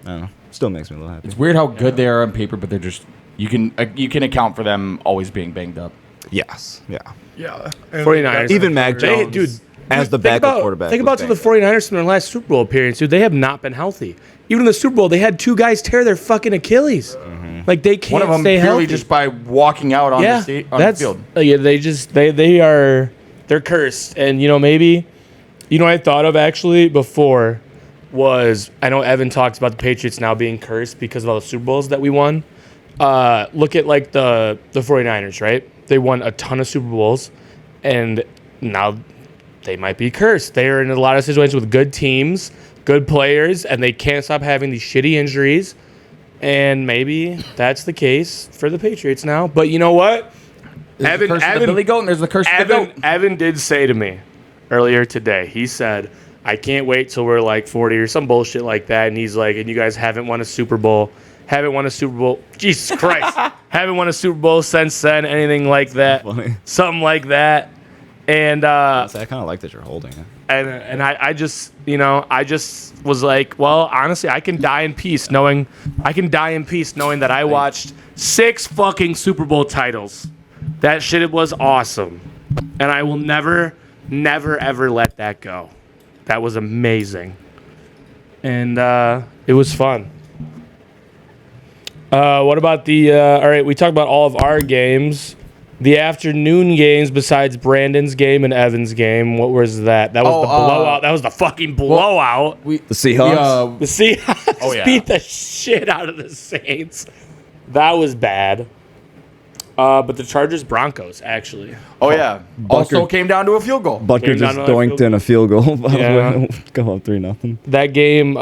I don't know. Still makes me a little happy. It's weird how good they are on paper, but they're just you can account for them always being banged up. Yes. Yeah. Yeah. 49ers. Even Mac Jones, dude, as the backup quarterback. Think about the 49ers from their last Super Bowl appearance, dude. They have not been healthy. Even in the Super Bowl, they had 2 guys tear their fucking Achilles. Like they can't One of them stay purely healthy. just by walking out on the field. Yeah, they're cursed. And maybe I thought of actually before was I know Evan talks about the Patriots now being cursed because of all the Super Bowls that we won. Look at like the 49ers, right? They won a ton of Super Bowls, and now they might be cursed. They are in a lot of situations with good teams, good players, and they can't stop having these shitty injuries. And maybe that's the case for the Patriots now. But you know what? Evan, the Billy Goat, and there's the curse of the goat. Evan did say to me earlier today, he said, I can't wait till we're like 40 or some bullshit like that. And he's like, and you guys haven't won a Super Bowl. Haven't won a Super Bowl. Jesus Christ. Haven't won a Super Bowl since then. Anything like that. Funny. Something like that. And I kind of like that you're holding it. and I just was like, well, honestly, I can die in peace knowing that I watched 6 fucking Super Bowl titles. That shit, it was awesome. And I will never, ever let that go. That was amazing. And it was fun. What about all right, we talked about all of our games. The afternoon games besides Brandon's game and Evan's game, what was that? That was the blowout. That was the fucking blowout. The Seahawks? The Seahawks beat the shit out of the Saints. That was bad. But the Chargers-Broncos, actually. Oh, yeah. Also came down to a field goal. Butker just doinked in a field goal. By the way. Go up 3-0. That game,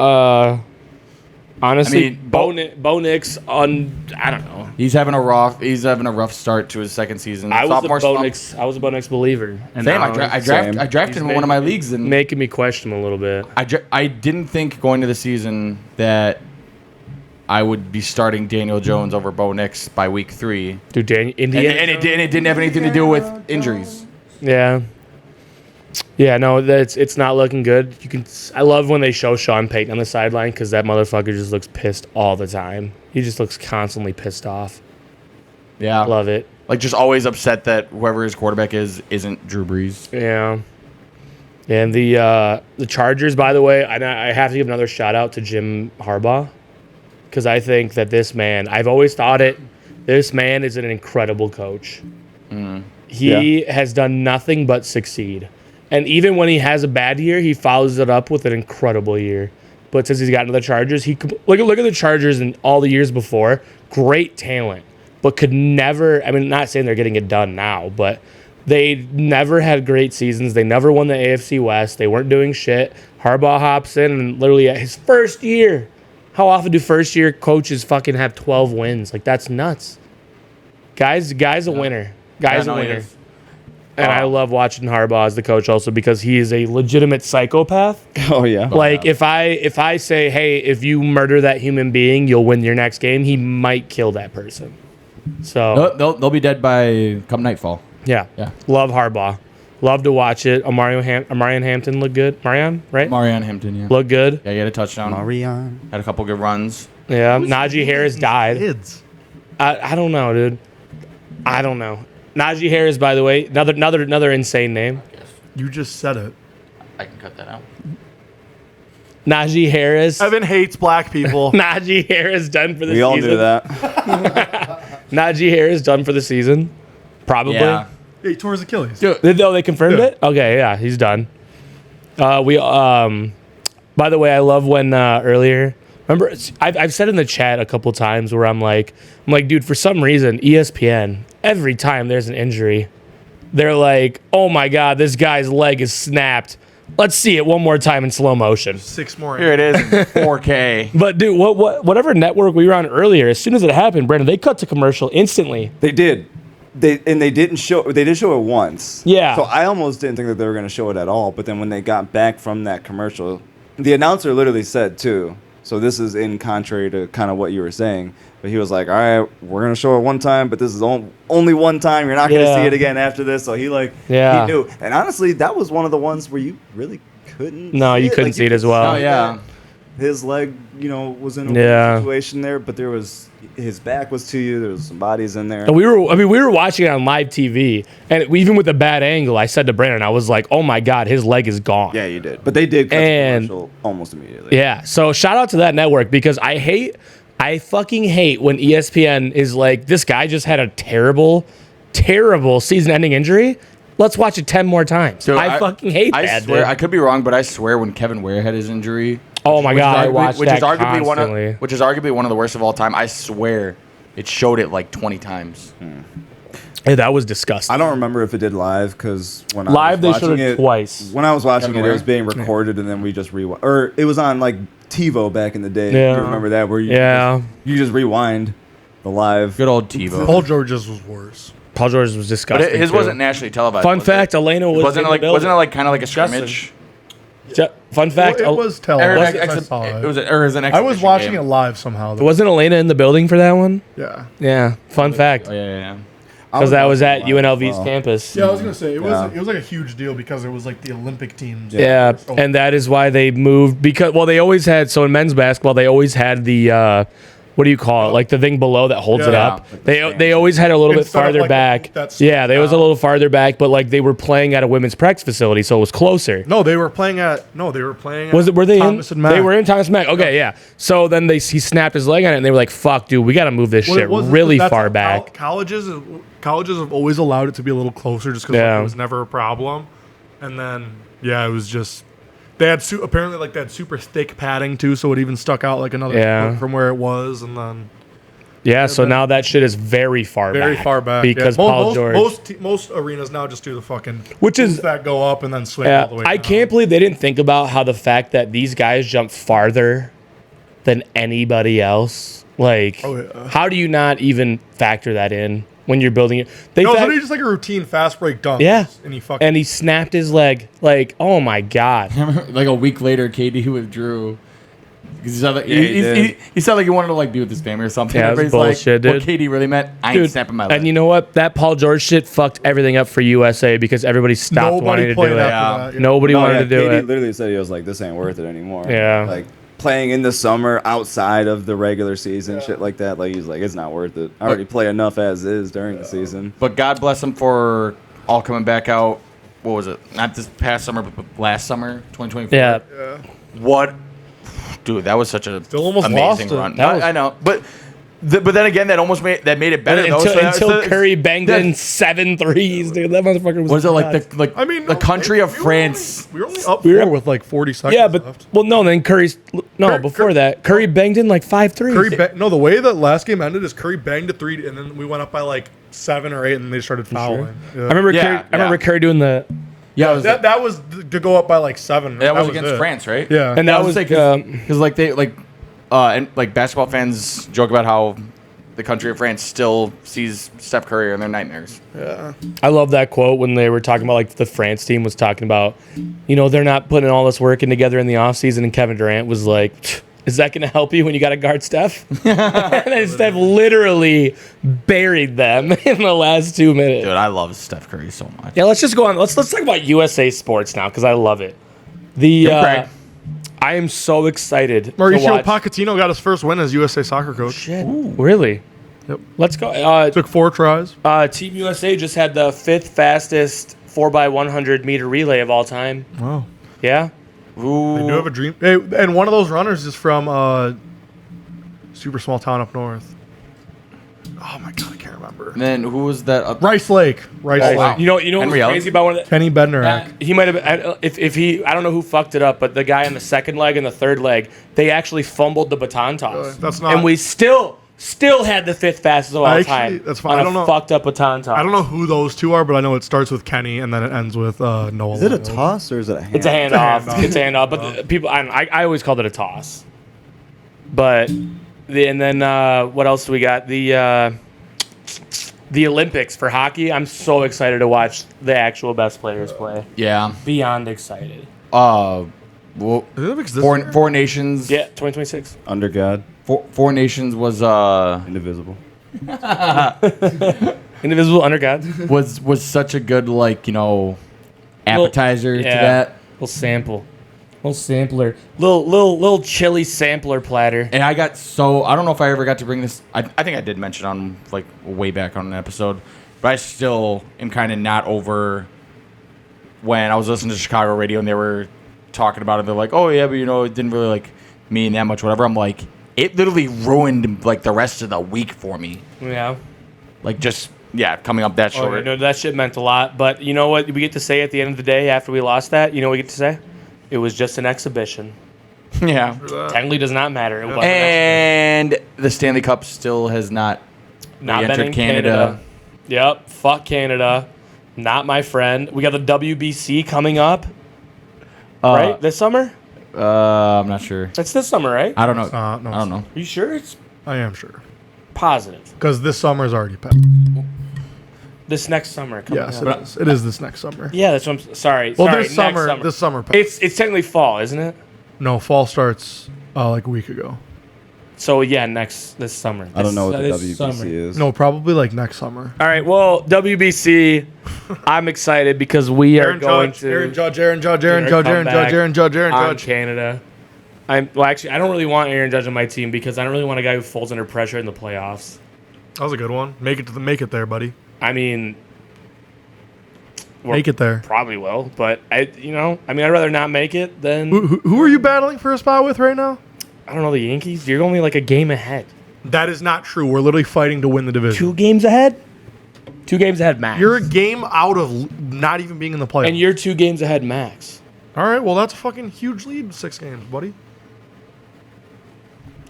honestly, Bo Nix I don't know. He's having a rough start to his second season. I was a Bo Nix believer. And same. I drafted him in one of my leagues, and making me question him a little bit. I didn't think going to the season that I would be starting Daniel Jones over Bo Nix by week 3. Dude, Indiana, and it didn't have anything to do with injuries. Yeah. Yeah, no, it's not looking good. I love when they show Sean Payton on the sideline because that motherfucker just looks pissed all the time. He just looks constantly pissed off. Yeah, love it. Like just always upset that whoever his quarterback isn't Drew Brees. Yeah. And the Chargers, by the way, I have to give another shout out to Jim Harbaugh because I think that this man, I've always thought it. This man is an incredible coach. He has done nothing but succeed. And even when he has a bad year, he follows it up with an incredible year. But since he's gotten to the Chargers, look at the Chargers in all the years before. Great talent, but could never. I mean, not saying they're getting it done now, but they never had great seasons. They never won the AFC West. They weren't doing shit. Harbaugh hops in and literally at his first year. How often do first-year coaches fucking have 12 wins? Like that's nuts. Guy's a winner. Guy's a winner. And I love watching Harbaugh as the coach also because he is a legitimate psychopath. Oh, yeah. Like, if I say, hey, if you murder that human being, you'll win your next game, he might kill that person. So They'll be dead by come nightfall. Yeah. Love Harbaugh. Love to watch it. Marion Hampton looked good. Marion, right? Marion Hampton, yeah. Looked good. Yeah, he had a touchdown. Marion. Had a couple good runs. Yeah. Najee Harris died. Kids. I don't know, dude. I don't know. Najee Harris, by the way, another insane name. You just said it. I can cut that out. Najee Harris. Evan hates black people. Najee Harris done for the season. We all knew that. Najee Harris done for the season. Probably. Yeah. He tore his Achilles. They confirmed it? Okay, yeah, he's done. By the way, I love when earlier. Remember, I've said in the chat a couple times where I'm like, dude, for some reason, ESPN, every time there's an injury, they're like, oh my God, this guy's leg is snapped. Let's see it one more time in slow motion. 6 more. Here it is, in 4K. But dude, whatever network we were on earlier, as soon as it happened, Brandon, they cut to commercial instantly. They did. They did show it once. Yeah. So I almost didn't think that they were going to show it at all. But then when they got back from that commercial, the announcer literally said too, So this is in contrary to kind of what you were saying. But he was like, all right, we're going to show it one time, but this is only one time. You're not going to see it again after this. So he knew. And honestly, that was one of the ones where you really couldn't you couldn't see it as well. Oh, yeah. His leg, was in a weird situation there, but his back was to you. There was some bodies in there. And we were watching it on live TV, and even with a bad angle, I said to Brandon, I was like, "Oh my God, his leg is gone." Yeah, you did. But they did cut the commercial almost immediately. Yeah. So shout out to that network because I fucking hate when ESPN is like, this guy just had a terrible, terrible season-ending injury. Let's watch it 10 more times. Dude, I fucking hate that. I swear, I could be wrong, but I swear when Kevin Ware had his injury. Oh my God, I watched that constantly. Which is arguably one of the worst of all time. I swear, it showed it like 20 times. Hey, that was disgusting. I don't remember if it did live because when live I was they showed it twice. When I was watching it was being recorded and then we just rewind. Or it was on like TiVo back in the day. Yeah. You remember that where you just rewind the live. Good old TiVo. Paul George's was worse. Paul George's was disgusting. But his wasn't nationally televised. Fun fact: Elena was wasn't it like kind of like a scrimmage? Fun fact: Well, it was televised. I saw it. It was an I was watching game. it live somehow. Wasn't Elena in the building for that one? Yeah. Yeah. Fun fact. Oh, yeah. Because that was at UNLV's campus. Yeah, I was gonna say it was like a huge deal because it was like the Olympic teams. Yeah, and that is why they moved because they always had in men's basketball they always had the what do you call it, like the thing below that holds it up. Like they always had a little bit farther back. Yeah, they was a little farther back, but like they were playing at a women's practice facility, so it was closer. No, they were playing at. Were they Thomas in? And Mack. They were in Thomas Mack. Okay, yeah. So then he snapped his leg on it, and they were like, "Fuck, dude, we got to move this shit really far back." Colleges have always allowed it to be a little closer, just because it was never a problem. And then it was just they had apparently like they had super thick padding too, so it even stuck out like another foot from where it was, and then. Yeah, so now that shit is very far back because Paul George. Most arenas now just do the fucking that go up and then swing all the way down. I can't believe they didn't think about how the fact that these guys jump farther than anybody else. Like, how do you not even factor that in when you're building it? They just like a routine fast break dunk. Yeah, and he snapped his leg. Like, oh my God! Like a week later, KD withdrew. He sounded like he wanted to like be with his family or something. Yeah, that's bullshit, dude. What KD really meant, I ain't snapping my leg. And you know what? That Paul George shit fucked everything up for USA because everybody stopped wanting to do it. Nobody wanted to do it. KD literally said he was like, this ain't worth it anymore. Yeah. Like playing in the summer outside of the regular season, shit like that. Like he's like, it's not worth it. I already play enough as is during the season. But God bless him for all coming back out. What was it? Not this past summer, but last summer, 2024. Yeah. What? Dude, that was such a amazing run. I know, but then again, that made it better until Curry banged in 7 threes, dude. That motherfucker was. Was it like the country of France? We were only up 4 with like 40 seconds. Yeah, but left. then before that, Curry banged in like 5 threes. The way the last game ended is Curry banged a 3, and then we went up by like 7 or 8, and they started fouling. Sure? Yeah. I remember Curry doing the. Yeah, that was to go up by like 7. That was against France, right? Yeah, and that was like because and like basketball fans joke about how the country of France still sees Steph Curry in their nightmares. Yeah, I love that quote when they were talking about like the France team was talking about, they're not putting all this work in together in the offseason, and Kevin Durant was like, is that going to help you when you got to guard Steph? And then Steph literally buried them in the last 2 minutes. Dude, I love Steph Curry so much. Yeah, let's just go on. Let's talk about USA sports now because I love it. I am so excited. Mauricio Pochettino got his first win as USA soccer coach. Shit, really? Yep. Let's go. Took 4 tries. Team USA just had the 5th fastest 4x100 meter relay of all time. Wow. Yeah. Ooh. They do have a dream. Hey, and one of those runners is from a super small town up north. Oh my God, I can't remember. And then who was that? Rice Lake. Wow. You know what's crazy about one of the, Kenny Bednarik. He might have if he I don't know who fucked it up, but the guy on the second leg and the third leg, they actually fumbled the baton toss. That's not. And we still had the 5th fastest of all time. That's fine. I don't know. Fucked up baton toss. I don't know who those two are, but I know it starts with Kenny and then it ends with Noah. Is it a toss or is it a hand? It's a handoff. It's a handoff. But people, I always called it a toss. But then what else do we got? The Olympics for hockey. I'm so excited to watch the actual best players play. Yeah. Beyond excited. Well, The Olympics this year? Four Nations. Yeah, 2026. Under God, Four Nations was indivisible. Indivisible under God. was such a good appetizer to that. Little sample. Little sampler. Little chili sampler platter. And I got so I don't know if I ever got to bring this. I think I did mention on way back on an episode, but I still am kind of not over when I was listening to Chicago radio and they were talking about it. They're like, "Oh yeah, but it didn't really mean that much, whatever." I'm like, it literally ruined the rest of the week for me. Yeah. Coming up that short. Oh, that shit meant a lot. But you know what we get to say at the end of the day after we lost that? You know what we get to say? It was just an exhibition. Yeah. Technically does not matter. It was And the Stanley Cup still has not been in re-entered Canada. Yep. Fuck Canada. Not my friend. We got the WBC coming up. Right? This summer? I'm not sure. It's this summer, right? I don't know. No, I don't know. Are you sure it's I am sure. positive? Because this summer's already passed. This next summer. Coming Yes, up. it is. It is this next summer. Yeah, that's what I'm sorry. Well, sorry, this next summer passed. It's technically fall, isn't it? No, fall starts like a week ago. So yeah, this summer. I don't know what the This WBC summer. is. No, probably like next summer. All right, well, WBC, I'm excited because we are going to Aaron Judge, on Canada. Actually, I don't really want Aaron Judge on my team because I don't really want a guy who falls under pressure in the playoffs. That was a good one. Make it there, buddy. I mean, Make it there. probably will, but I'd rather not make it than Who are you battling for a spot with right now? I don't know, the Yankees. You're only like a game ahead. That is not true. We're literally fighting to win the division. 2 games ahead. 2 games ahead, max. You're a game out of not even being in the playoffs. and you're 2 games ahead, max. All right, well, that's a fucking huge lead. 6 games, buddy.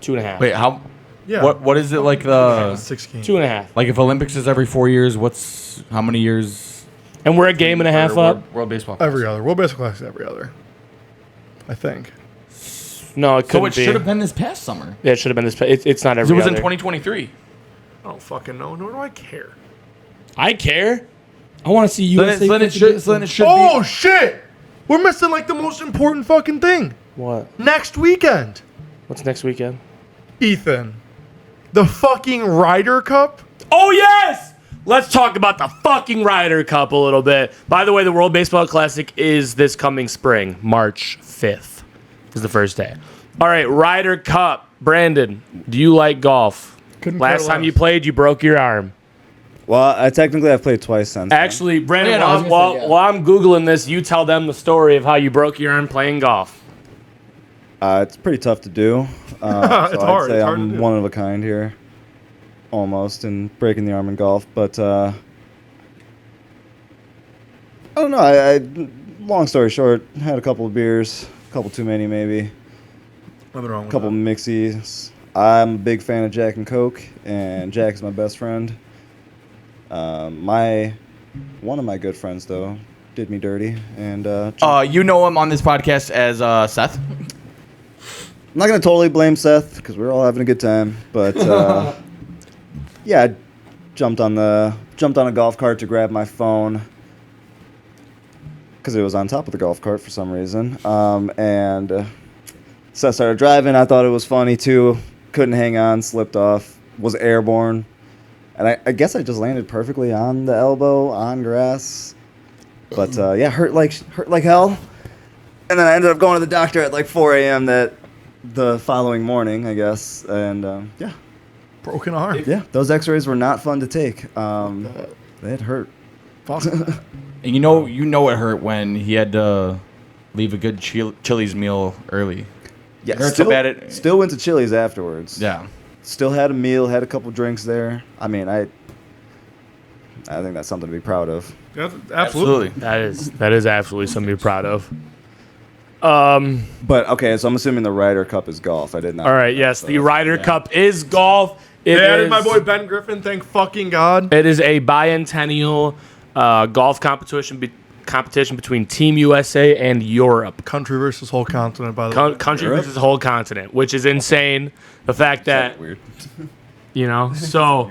2.5. Wait, how? Yeah. What is it like the 6 games. 2.5. like if Olympics is every 4 years? How many years? And we're a game and a half up. World Baseball. Every other. World Baseball Classic every other. I think. No, it So couldn't it be. should have been this past summer. Yeah, it should have been this. It's not every It was in other. 2023. I don't fucking know. Nor do I care. I care. I want to see you. So then it should Oh, shit! We're missing like the most important fucking thing. What? Next weekend. What's next weekend? Ethan. The fucking Ryder Cup. Oh, yes! Let's talk about the fucking Ryder Cup a little bit. By the way, the World Baseball Classic is this coming spring. March 5th is the first day. All right, Ryder Cup. Brandon, do you like golf? Couldn't care Last time less. you played, you broke your arm. Well, I've played twice since. then. Actually, Brandon, Yeah, no, I was gonna say, yeah. while I'm Googling this, you tell them the story of how you broke your arm playing golf. It's pretty tough to do. So It's hard. I'd say It's hard to I'm do. one of a kind here, almost, in breaking the arm in golf. But I don't know. I long story short, had a couple of beers, a couple too many maybe, Nothing wrong a with couple that. mixies. I'm a big fan of Jack and Coke, and Jack is my best friend. One of my good friends though did me dirty, and You know him on this podcast as Seth. I'm not gonna totally blame Seth because we were all having a good time, but yeah, I jumped on a golf cart to grab my phone because it was on top of the golf cart for some reason, and Seth started driving. I thought it was funny too. Couldn't hang on, slipped off, was airborne, and I guess I just landed perfectly on the elbow on grass, but yeah, hurt like hell. And then I ended up going to the doctor at like 4 a.m. the following morning, I guess, and yeah, Broken arm. yeah, those X-rays were not fun to take. It hurt. Fuck. And you know it hurt when he had to leave a good Chili's meal early. Yeah, Hurt so bad it- still went to Chili's afterwards. Yeah. Still had a meal, had a couple drinks there. I mean, I think that's something to be proud of. Yeah, absolutely. That is absolutely something to be proud of. But okay, so I'm assuming the Ryder Cup is golf. I did not. All right, yes, the Ryder Cup is golf. It They added is- my boy Ben Griffin. Thank fucking God. It is a bientennial golf competition between Team USA and Europe. Country versus whole continent, by the way. Country versus the whole continent, which is insane. The fact that Weird. so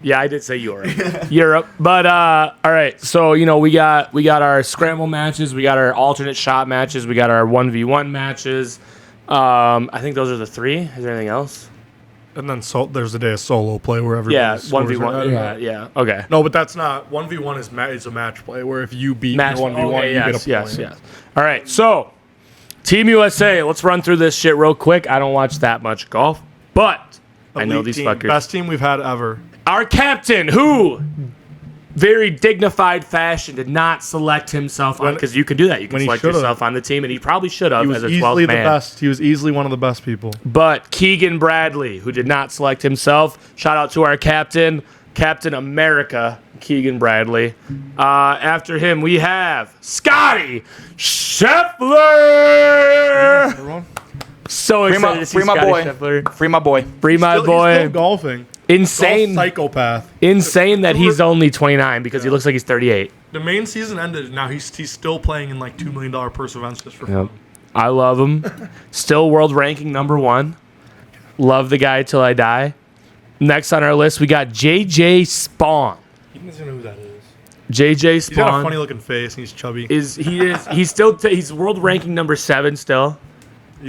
Yeah, I did say Europe. Europe. But all right. So, we got our scramble matches, we got our alternate shot matches, we got our 1v1 matches. I think those are the 3. Is there anything else? And then there's a day of solo play where everybody scores 1v1. Yeah. Okay. No, but that's not 1v1 is a match play where if you beat 1v1, you get a point. Yes. All right. So, Team USA, let's run through this shit real quick. I don't watch that much golf, but I know these fuckers. Best team we've had ever. Our captain, who very dignified fashion did not select himself on, because you can do that. You can select yourself on the team, and he probably should have as a 12th man. Best. He was easily one of the best people. But Keegan Bradley, who did not select himself, shout out to our captain, Captain America, Keegan Bradley. After him, we have Scotty Scheffler. So excited to see Scotty Scheffler. Free my boy. Free my boy. He's still golfing. Insane. Psychopath. Insane that he's only 29 because he looks like he's 38. The main season ended. Now he's still playing in like $2 million purse events just for fun. I love him. Still world ranking #1. Love the guy till I die. Next on our list, we got JJ Spawn. You guys know who that is. JJ Spawn. He's got a funny looking face and he's chubby. He's world ranking #7 still.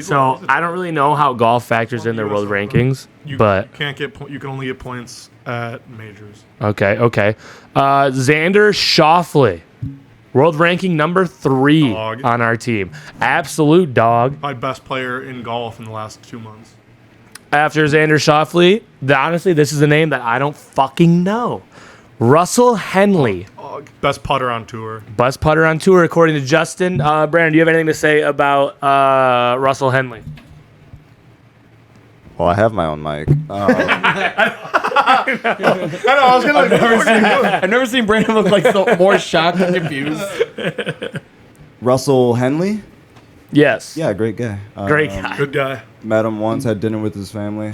So I don't really know how golf factors in their world rankings, but you can only get points at majors. Okay. Xander Schauffele, world ranking #3 on our team. Absolute dog. My best player in golf in the last 2 months. After Xander Schauffele, honestly, this is a name that I don't fucking know. Russell Henley. Best putter on tour. Best putter on tour, according to Justin. Brandon, do you have anything to say about Russell Henley? Well, I have my own mic. I've never seen Brandon look like more shocked and confused. Russell Henley? Yes. Yeah, great guy. Great guy. Good guy. Met him once, had dinner with his family.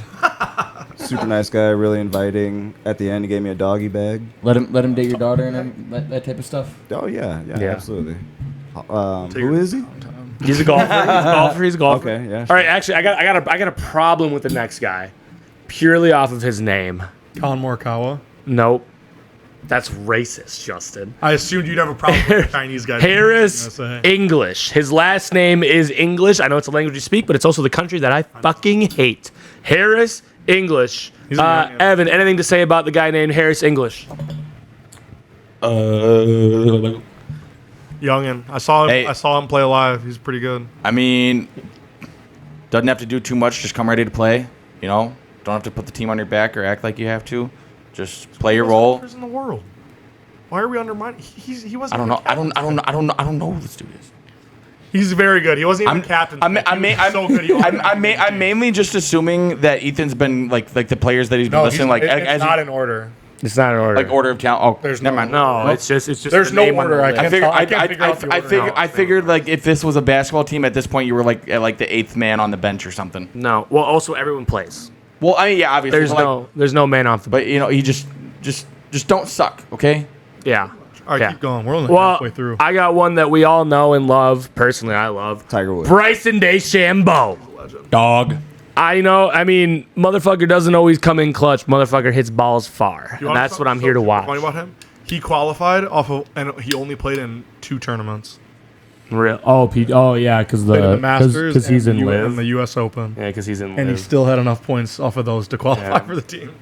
Super nice guy, really inviting. At the end, he gave me a doggy bag. Let him date your daughter and that type of stuff. Oh yeah, absolutely. Who is he? He's a golfer. He's a golfer. Okay, yeah. All right, actually, I got a problem with the next guy, purely off of his name. Colin Morikawa. Nope, that's racist, Justin. I assumed you'd have a problem with Chinese guys. Harris English. His last name is English. I know it's a language you speak, but it's also the country that I fucking hate. Harris English. Evan, anything to say about the guy named Harris English? Youngin. I saw him play live. He's pretty good. I mean, doesn't have to do too much. Just come ready to play. Don't have to put the team on your back or act like you have to. Just play your role. In the world. Why are we undermining? He wasn't. I don't know. I don't know who this dude is. He's very good. He wasn't even captain. I'm mainly just assuming that Ethan's been like the players that he's been listening. It's not in order. It's not in order. Like order of talent. Oh, there's never mind. No, it's just. There's no order. I figured like if this was a basketball team at this point, you were like at the 8th man on the bench or something. No. Well, also everyone plays. Well, I mean, yeah, obviously. There's no man off the bench. But you just don't suck, okay? Yeah. All right, keep going. We're only halfway through. I got one that we all know and love. Personally, I love Tiger Woods. Bryson DeChambeau. Dog. I know. I mean, motherfucker doesn't always come in clutch. Motherfucker hits balls far, and that's what I'm here to watch. Funny about him? He qualified and he only played in 2 tournaments. Real? Oh, yeah, because the Masters, because he's in LIV, and the U.S. Open. Yeah, because he's in LIV. And he still had enough points off of those to qualify for the team.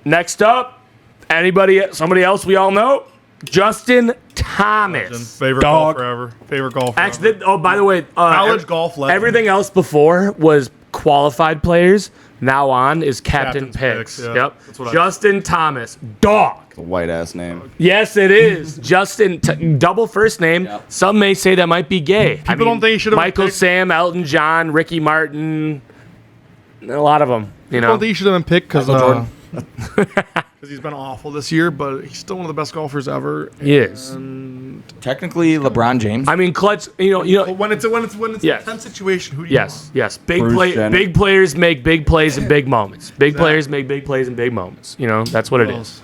Next up, somebody else we all know. Justin Thomas. Favorite golfer ever. Favorite golfer. Actually, by the way, college golf legend. Everything else before was qualified players. Now on is Captain Picks. Yeah. Yep. Justin Thomas. Dog. It's a white ass name. Yes, it is. Justin, double first name. Yep. Some may say that might be gay. People don't think he should have Michael Sam, Elton John, Ricky Martin. A lot of them. I don't think he should have been picked because he's been awful this year, but he's still one of the best golfers ever. He is. Technically, LeBron James. I mean, clutch. When it's a tense situation, who do you want? Yes. Big players make big plays in big moments. Big players make big plays in big moments. That's what it is.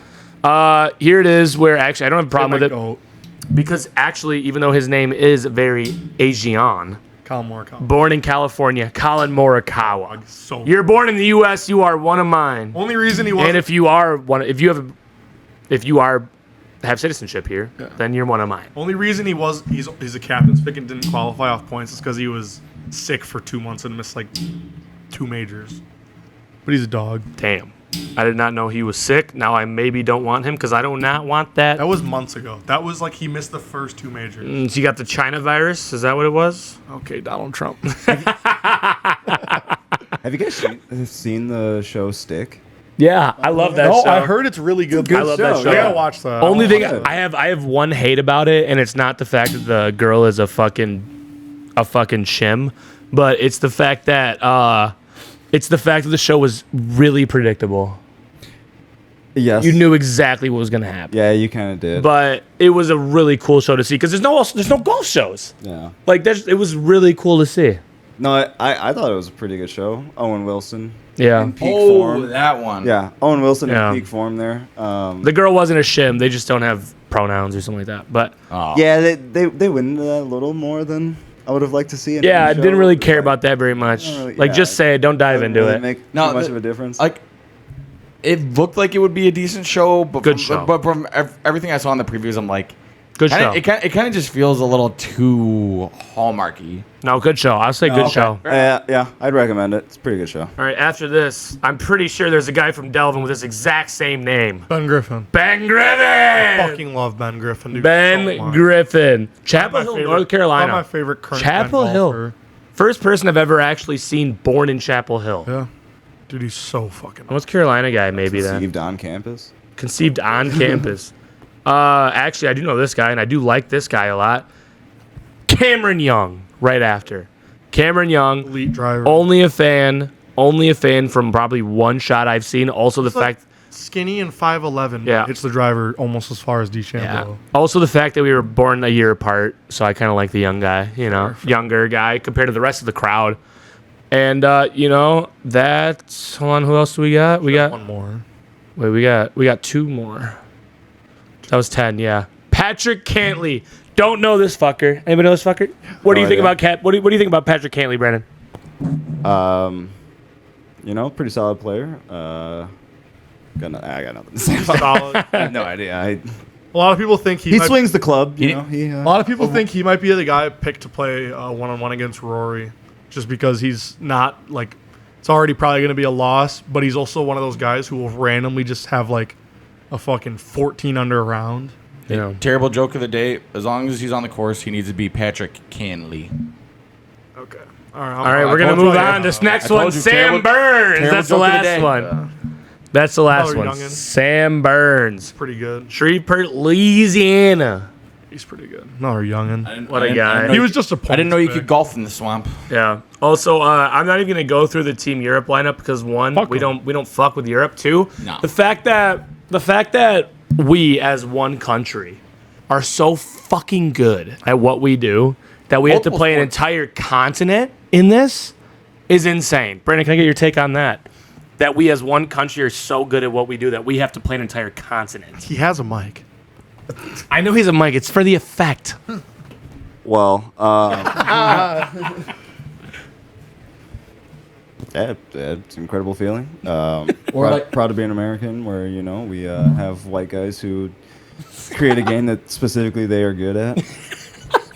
Here it is. Where actually, I don't have a problem with it because actually, even though his name is very Asian, Colin Morikawa. Born in California, Colin Morikawa. So You're born in the U.S. You are one of mine. only reason he wasn't. And if you have citizenship here, then you're one of mine. Only reason he's a captain's pick and didn't qualify off points is because he was sick for 2 months and missed like 2 majors. But he's a dog. Damn. I did not know he was sick. Now I maybe don't want him because I do not want that. That was months ago. That was like he missed the first 2 majors. So you got the China virus? Is that what it was? Okay, Donald Trump. Have you guys seen the show Stick? Yeah, I love that show. I heard it's really good. I love that show. I gotta watch that. Only thing I have one hate about it, and it's not the fact that the girl is a fucking shim, but it's the fact that the show was really predictable. Yes. You knew exactly what was gonna happen. Yeah, you kind of did. But it was a really cool show to see because there's no golf shows. Yeah. Like it was really cool to see. No, I thought it was a pretty good show. Owen Wilson. Yeah. In peak form. that one. Yeah, Owen Wilson Yeah. in peak form there. The girl wasn't a shim. They just don't have pronouns or something like that. But Yeah, they went into that a little more than I would have liked to see. I didn't really care about that very much. Just say it. Don't dive into it. Make No, too much of a difference. Like, it looked like it would be a decent show, but Good from, show. But from everything I saw in the previews, I'm like, Good show. It kind of just feels a little too hallmarky. No, good show. I'll say good Okay. show. Yeah, I'd recommend it. It's a pretty good show. All right, after this, I'm pretty sure there's a guy from Delvin with this exact same name. Ben Griffin. Ben Griffin! Fucking love Ben Griffin, dude. Ben So much. Griffin. Chapel My Hill, favorite- North Carolina. One of my favorite current Chapel Ben Hill. golfer. First person I've ever actually seen born in Chapel Hill. Yeah. Dude, he's so fucking North Carolina guy, maybe then. Conceived on campus. Conceived on campus. Actually, I do know this guy, and I do like this guy a lot. Cameron Young, right after. Cameron Young, elite driver. only a fan from probably one shot I've seen. Also, the He's like fact, skinny and 5'11". Yeah. Hits the driver almost as far as DeChambeau. Also the fact that we were born a year apart, so I kind of like the young guy, younger guy compared to the rest of the crowd. And that's hold on. Who else do we got? We got one more. Wait, we got 2 more. That was 10. Yeah, Patrick Cantley. Don't know this fucker. Anybody know this fucker? What do you think about What do you think about Patrick Cantley, Brandon? Pretty solid player. I got nothing to say. Solid. I have no idea. A lot of people think He might- swings the club. A lot of people think he might be the guy picked to play one-on-one against Rory, just because he's not like it's already probably going to be a loss, but he's also one of those guys who will randomly just have like a fucking 14 under round. Yeah. Terrible joke of the day. As long as he's on the course, he needs to be Patrick Cantley. Okay. All right, we're gonna move on. This next one, Sam Burns. That's the last one. That's the last Another one. youngin. Sam Burns, Pretty good. Shreveport, Louisiana. He's pretty good. Another youngin. What a guy. He was just a I didn't know you points could golf in the swamp. Yeah. Also, I'm not even gonna go through the Team Europe lineup because one, Fuck we 'em. don't fuck with Europe. Two, No. the fact that we as one country are so fucking good at what we do that we have to Multiple play an sports. entire continent in this is insane. Brandon, can I get your take on that? That we as one country are so good at what we do that we have to play an entire continent. He has a mic. I know he's a mic. It's for the effect. Well, it's an incredible feeling. Proud to be an American, where we have white guys who create a game that specifically they are good at.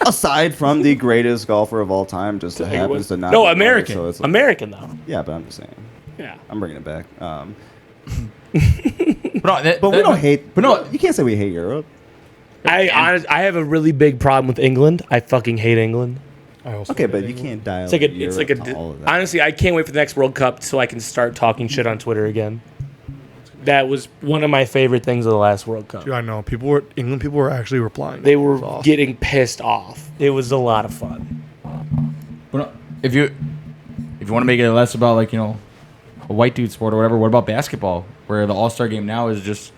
Aside from the greatest golfer of all time, just happens to not. No, be white, American. so it's like- American though. Yeah, but I'm just saying. Yeah. I'm bringing it back. But no, But we don't hate. But no, you can't say we hate Europe. I have a really big problem with England. I fucking hate England. I also Okay, hate but you England. can't dial. It's like a all of that. honestly, I can't wait for the next World Cup so I can start talking shit on Twitter again. That was one of my favorite things of the last World Cup. Dude, I know. England people were actually replying. They were It's awesome. getting pissed off. It was a lot of fun. But no, if you want to make it less about a white dude sport or whatever, what about basketball, where the All-Star game now is just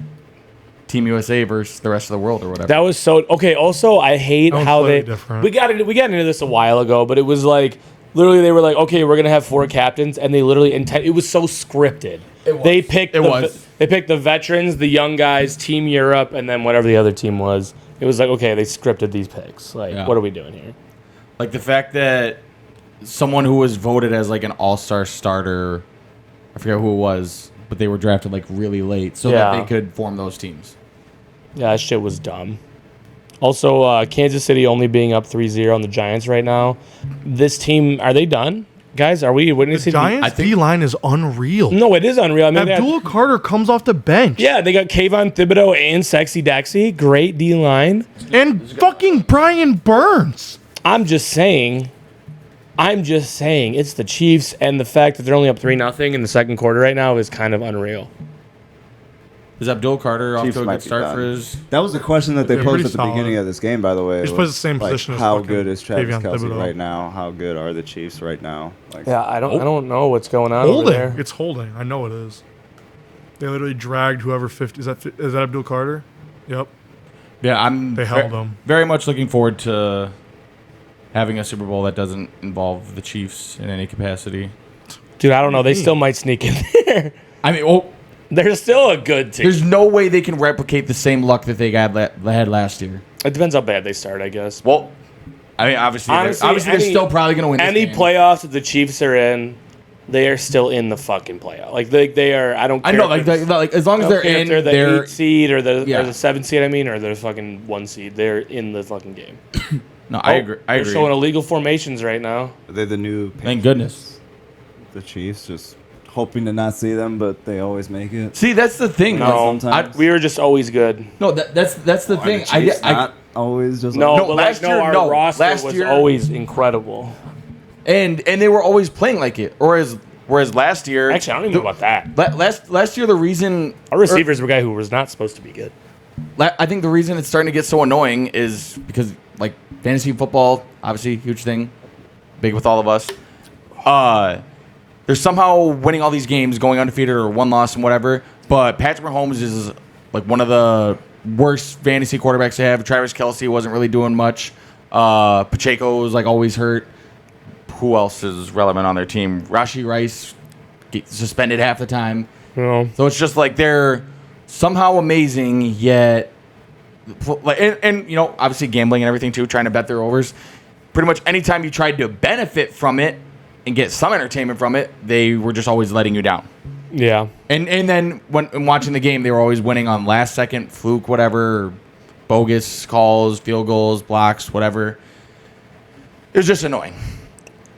Team USA versus the rest of the world or whatever? That was so okay. Also, I hate That was how slightly they different. we got into this a while ago, but it was like literally they were like, okay, we're gonna have 4 captains, and they literally it was so scripted. It was. They picked was. They picked the veterans, the young guys, Team Europe, and then whatever the other team was. It was like, okay, they scripted these picks. Like, Yeah. what are we doing here? Like the fact that someone who was voted as like an all-star starter. I forget who it was, but they were drafted like really late so that they could form those teams. Yeah, that shit was dumb. Also, Kansas City only being up 3-0 on the Giants right now. This team, are they done? Guys, are we witnessing The Giants D-line is unreal. No, it is unreal. I mean, Abdul Carter comes off the bench. Yeah, they got Kayvon Thibodeau and Sexy Daxi. Great D-line. And fucking Brian Burns. I'm just saying, it's the Chiefs, and the fact that they're only up 3-0 in the second quarter right now is kind of unreal. Is Abdul Carter off Chiefs to a might good be start done. for his? That was the question that they They're posed pretty at the solid. beginning of this game, by the way. He just plays the same position as how fucking good is Travis Kayvon Kelce Thibodeau. right now? How good are the Chiefs right now? Like, Yeah, I don't know what's going on over Holding. there. It's holding. I know it is. They literally dragged whoever 50. Is that Abdul Carter? Yep. Yeah, I'm. They held him. Very much looking forward to having a Super Bowl that doesn't involve the Chiefs in any capacity. Dude, I don't know. They still might sneak in there. I mean, They're still a good team. there's no way they can replicate the same luck that they had last year. It depends how bad they start, I guess. Well, I mean, obviously they're still probably going to win this any game. playoffs that the Chiefs are in. They are still in the fucking playoff. Like they are. I don't care. I know, like as long as they're in, they're the they're 8 seed or the Yeah. 7 seed. I mean, or the fucking 1 seed. They're in the fucking game. no. I agree. I They're agree. showing illegal formations right now. they're the new Thank goodness. the Chiefs, just hoping to not see them, but they always make it. See, that's the thing. No, sometimes. we were just always good. No, that's the Are thing. the Chiefs not always just No, No, but last like, year, our no. roster Last was year- always incredible. and they were always playing like it. Whereas last year, Actually, I don't even know about that. last year the reason Our receivers were a guy who was not supposed to be good. I think the reason it's starting to get so annoying is because like fantasy football, obviously huge thing, big with all of us. They're somehow winning all these games, going undefeated or one loss and whatever. But Patrick Mahomes is like one of the worst fantasy quarterbacks they have. Travis Kelce wasn't really doing much. Pacheco was like always hurt. Who else is relevant on their team? Rashee Rice gets suspended half the time. No. So it's just like they're somehow amazing, yet, and you know, obviously gambling and everything too, trying to bet their overs. Pretty much anytime you tried to benefit from it and get some entertainment from it, they were just always letting you down. Yeah. And then when watching the game, they were always winning on last second, fluke, whatever, bogus calls, field goals, blocks, whatever. It was just annoying.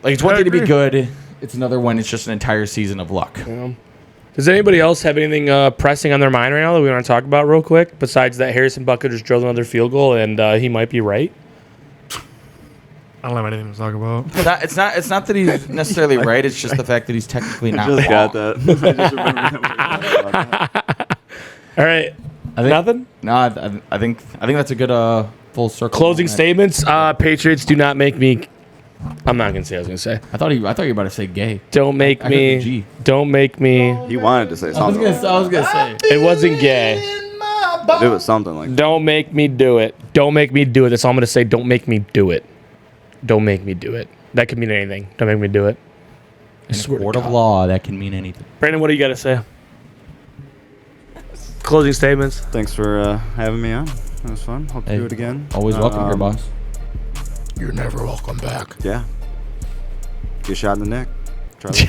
Like, it's one thing to be good. It's another one. It's just an entire season of luck. Yeah. Does anybody else have anything pressing on their mind right now that we want to talk about real quick? Besides that, Harrison Butker just drilled another field goal, and he might be right. I don't have anything to talk about. It's not that he's necessarily right. It's just the fact that he's technically not just wrong. got that. I just remembered that. All right. Nothing? No, I think that's a good full circle. Closing moment. statements. Patriots, do not make me. I'm not gonna say. I was gonna say. I thought you were about to say gay. Don't make I heard the me. G. Don't make me. He wanted to say something. I was gonna say. It wasn't gay. It was something like that. Don't make me do it. Don't make me do it. That's all I'm gonna say. Don't make me do it. Don't make me do it. That could mean anything. Don't make me do it. In a court of law, that can mean anything. Brandon, what do you got to say? Closing statements. Thanks for having me on. It was fun. Hope to do it again. Always welcome here, boss. You're never welcome back. Yeah. Get shot in the neck. Try that.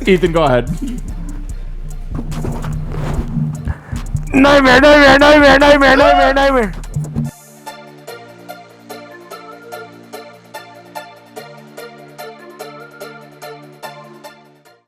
Ethan, go ahead. Nightmare, nightmare, nightmare, nightmare, nightmare, nightmare.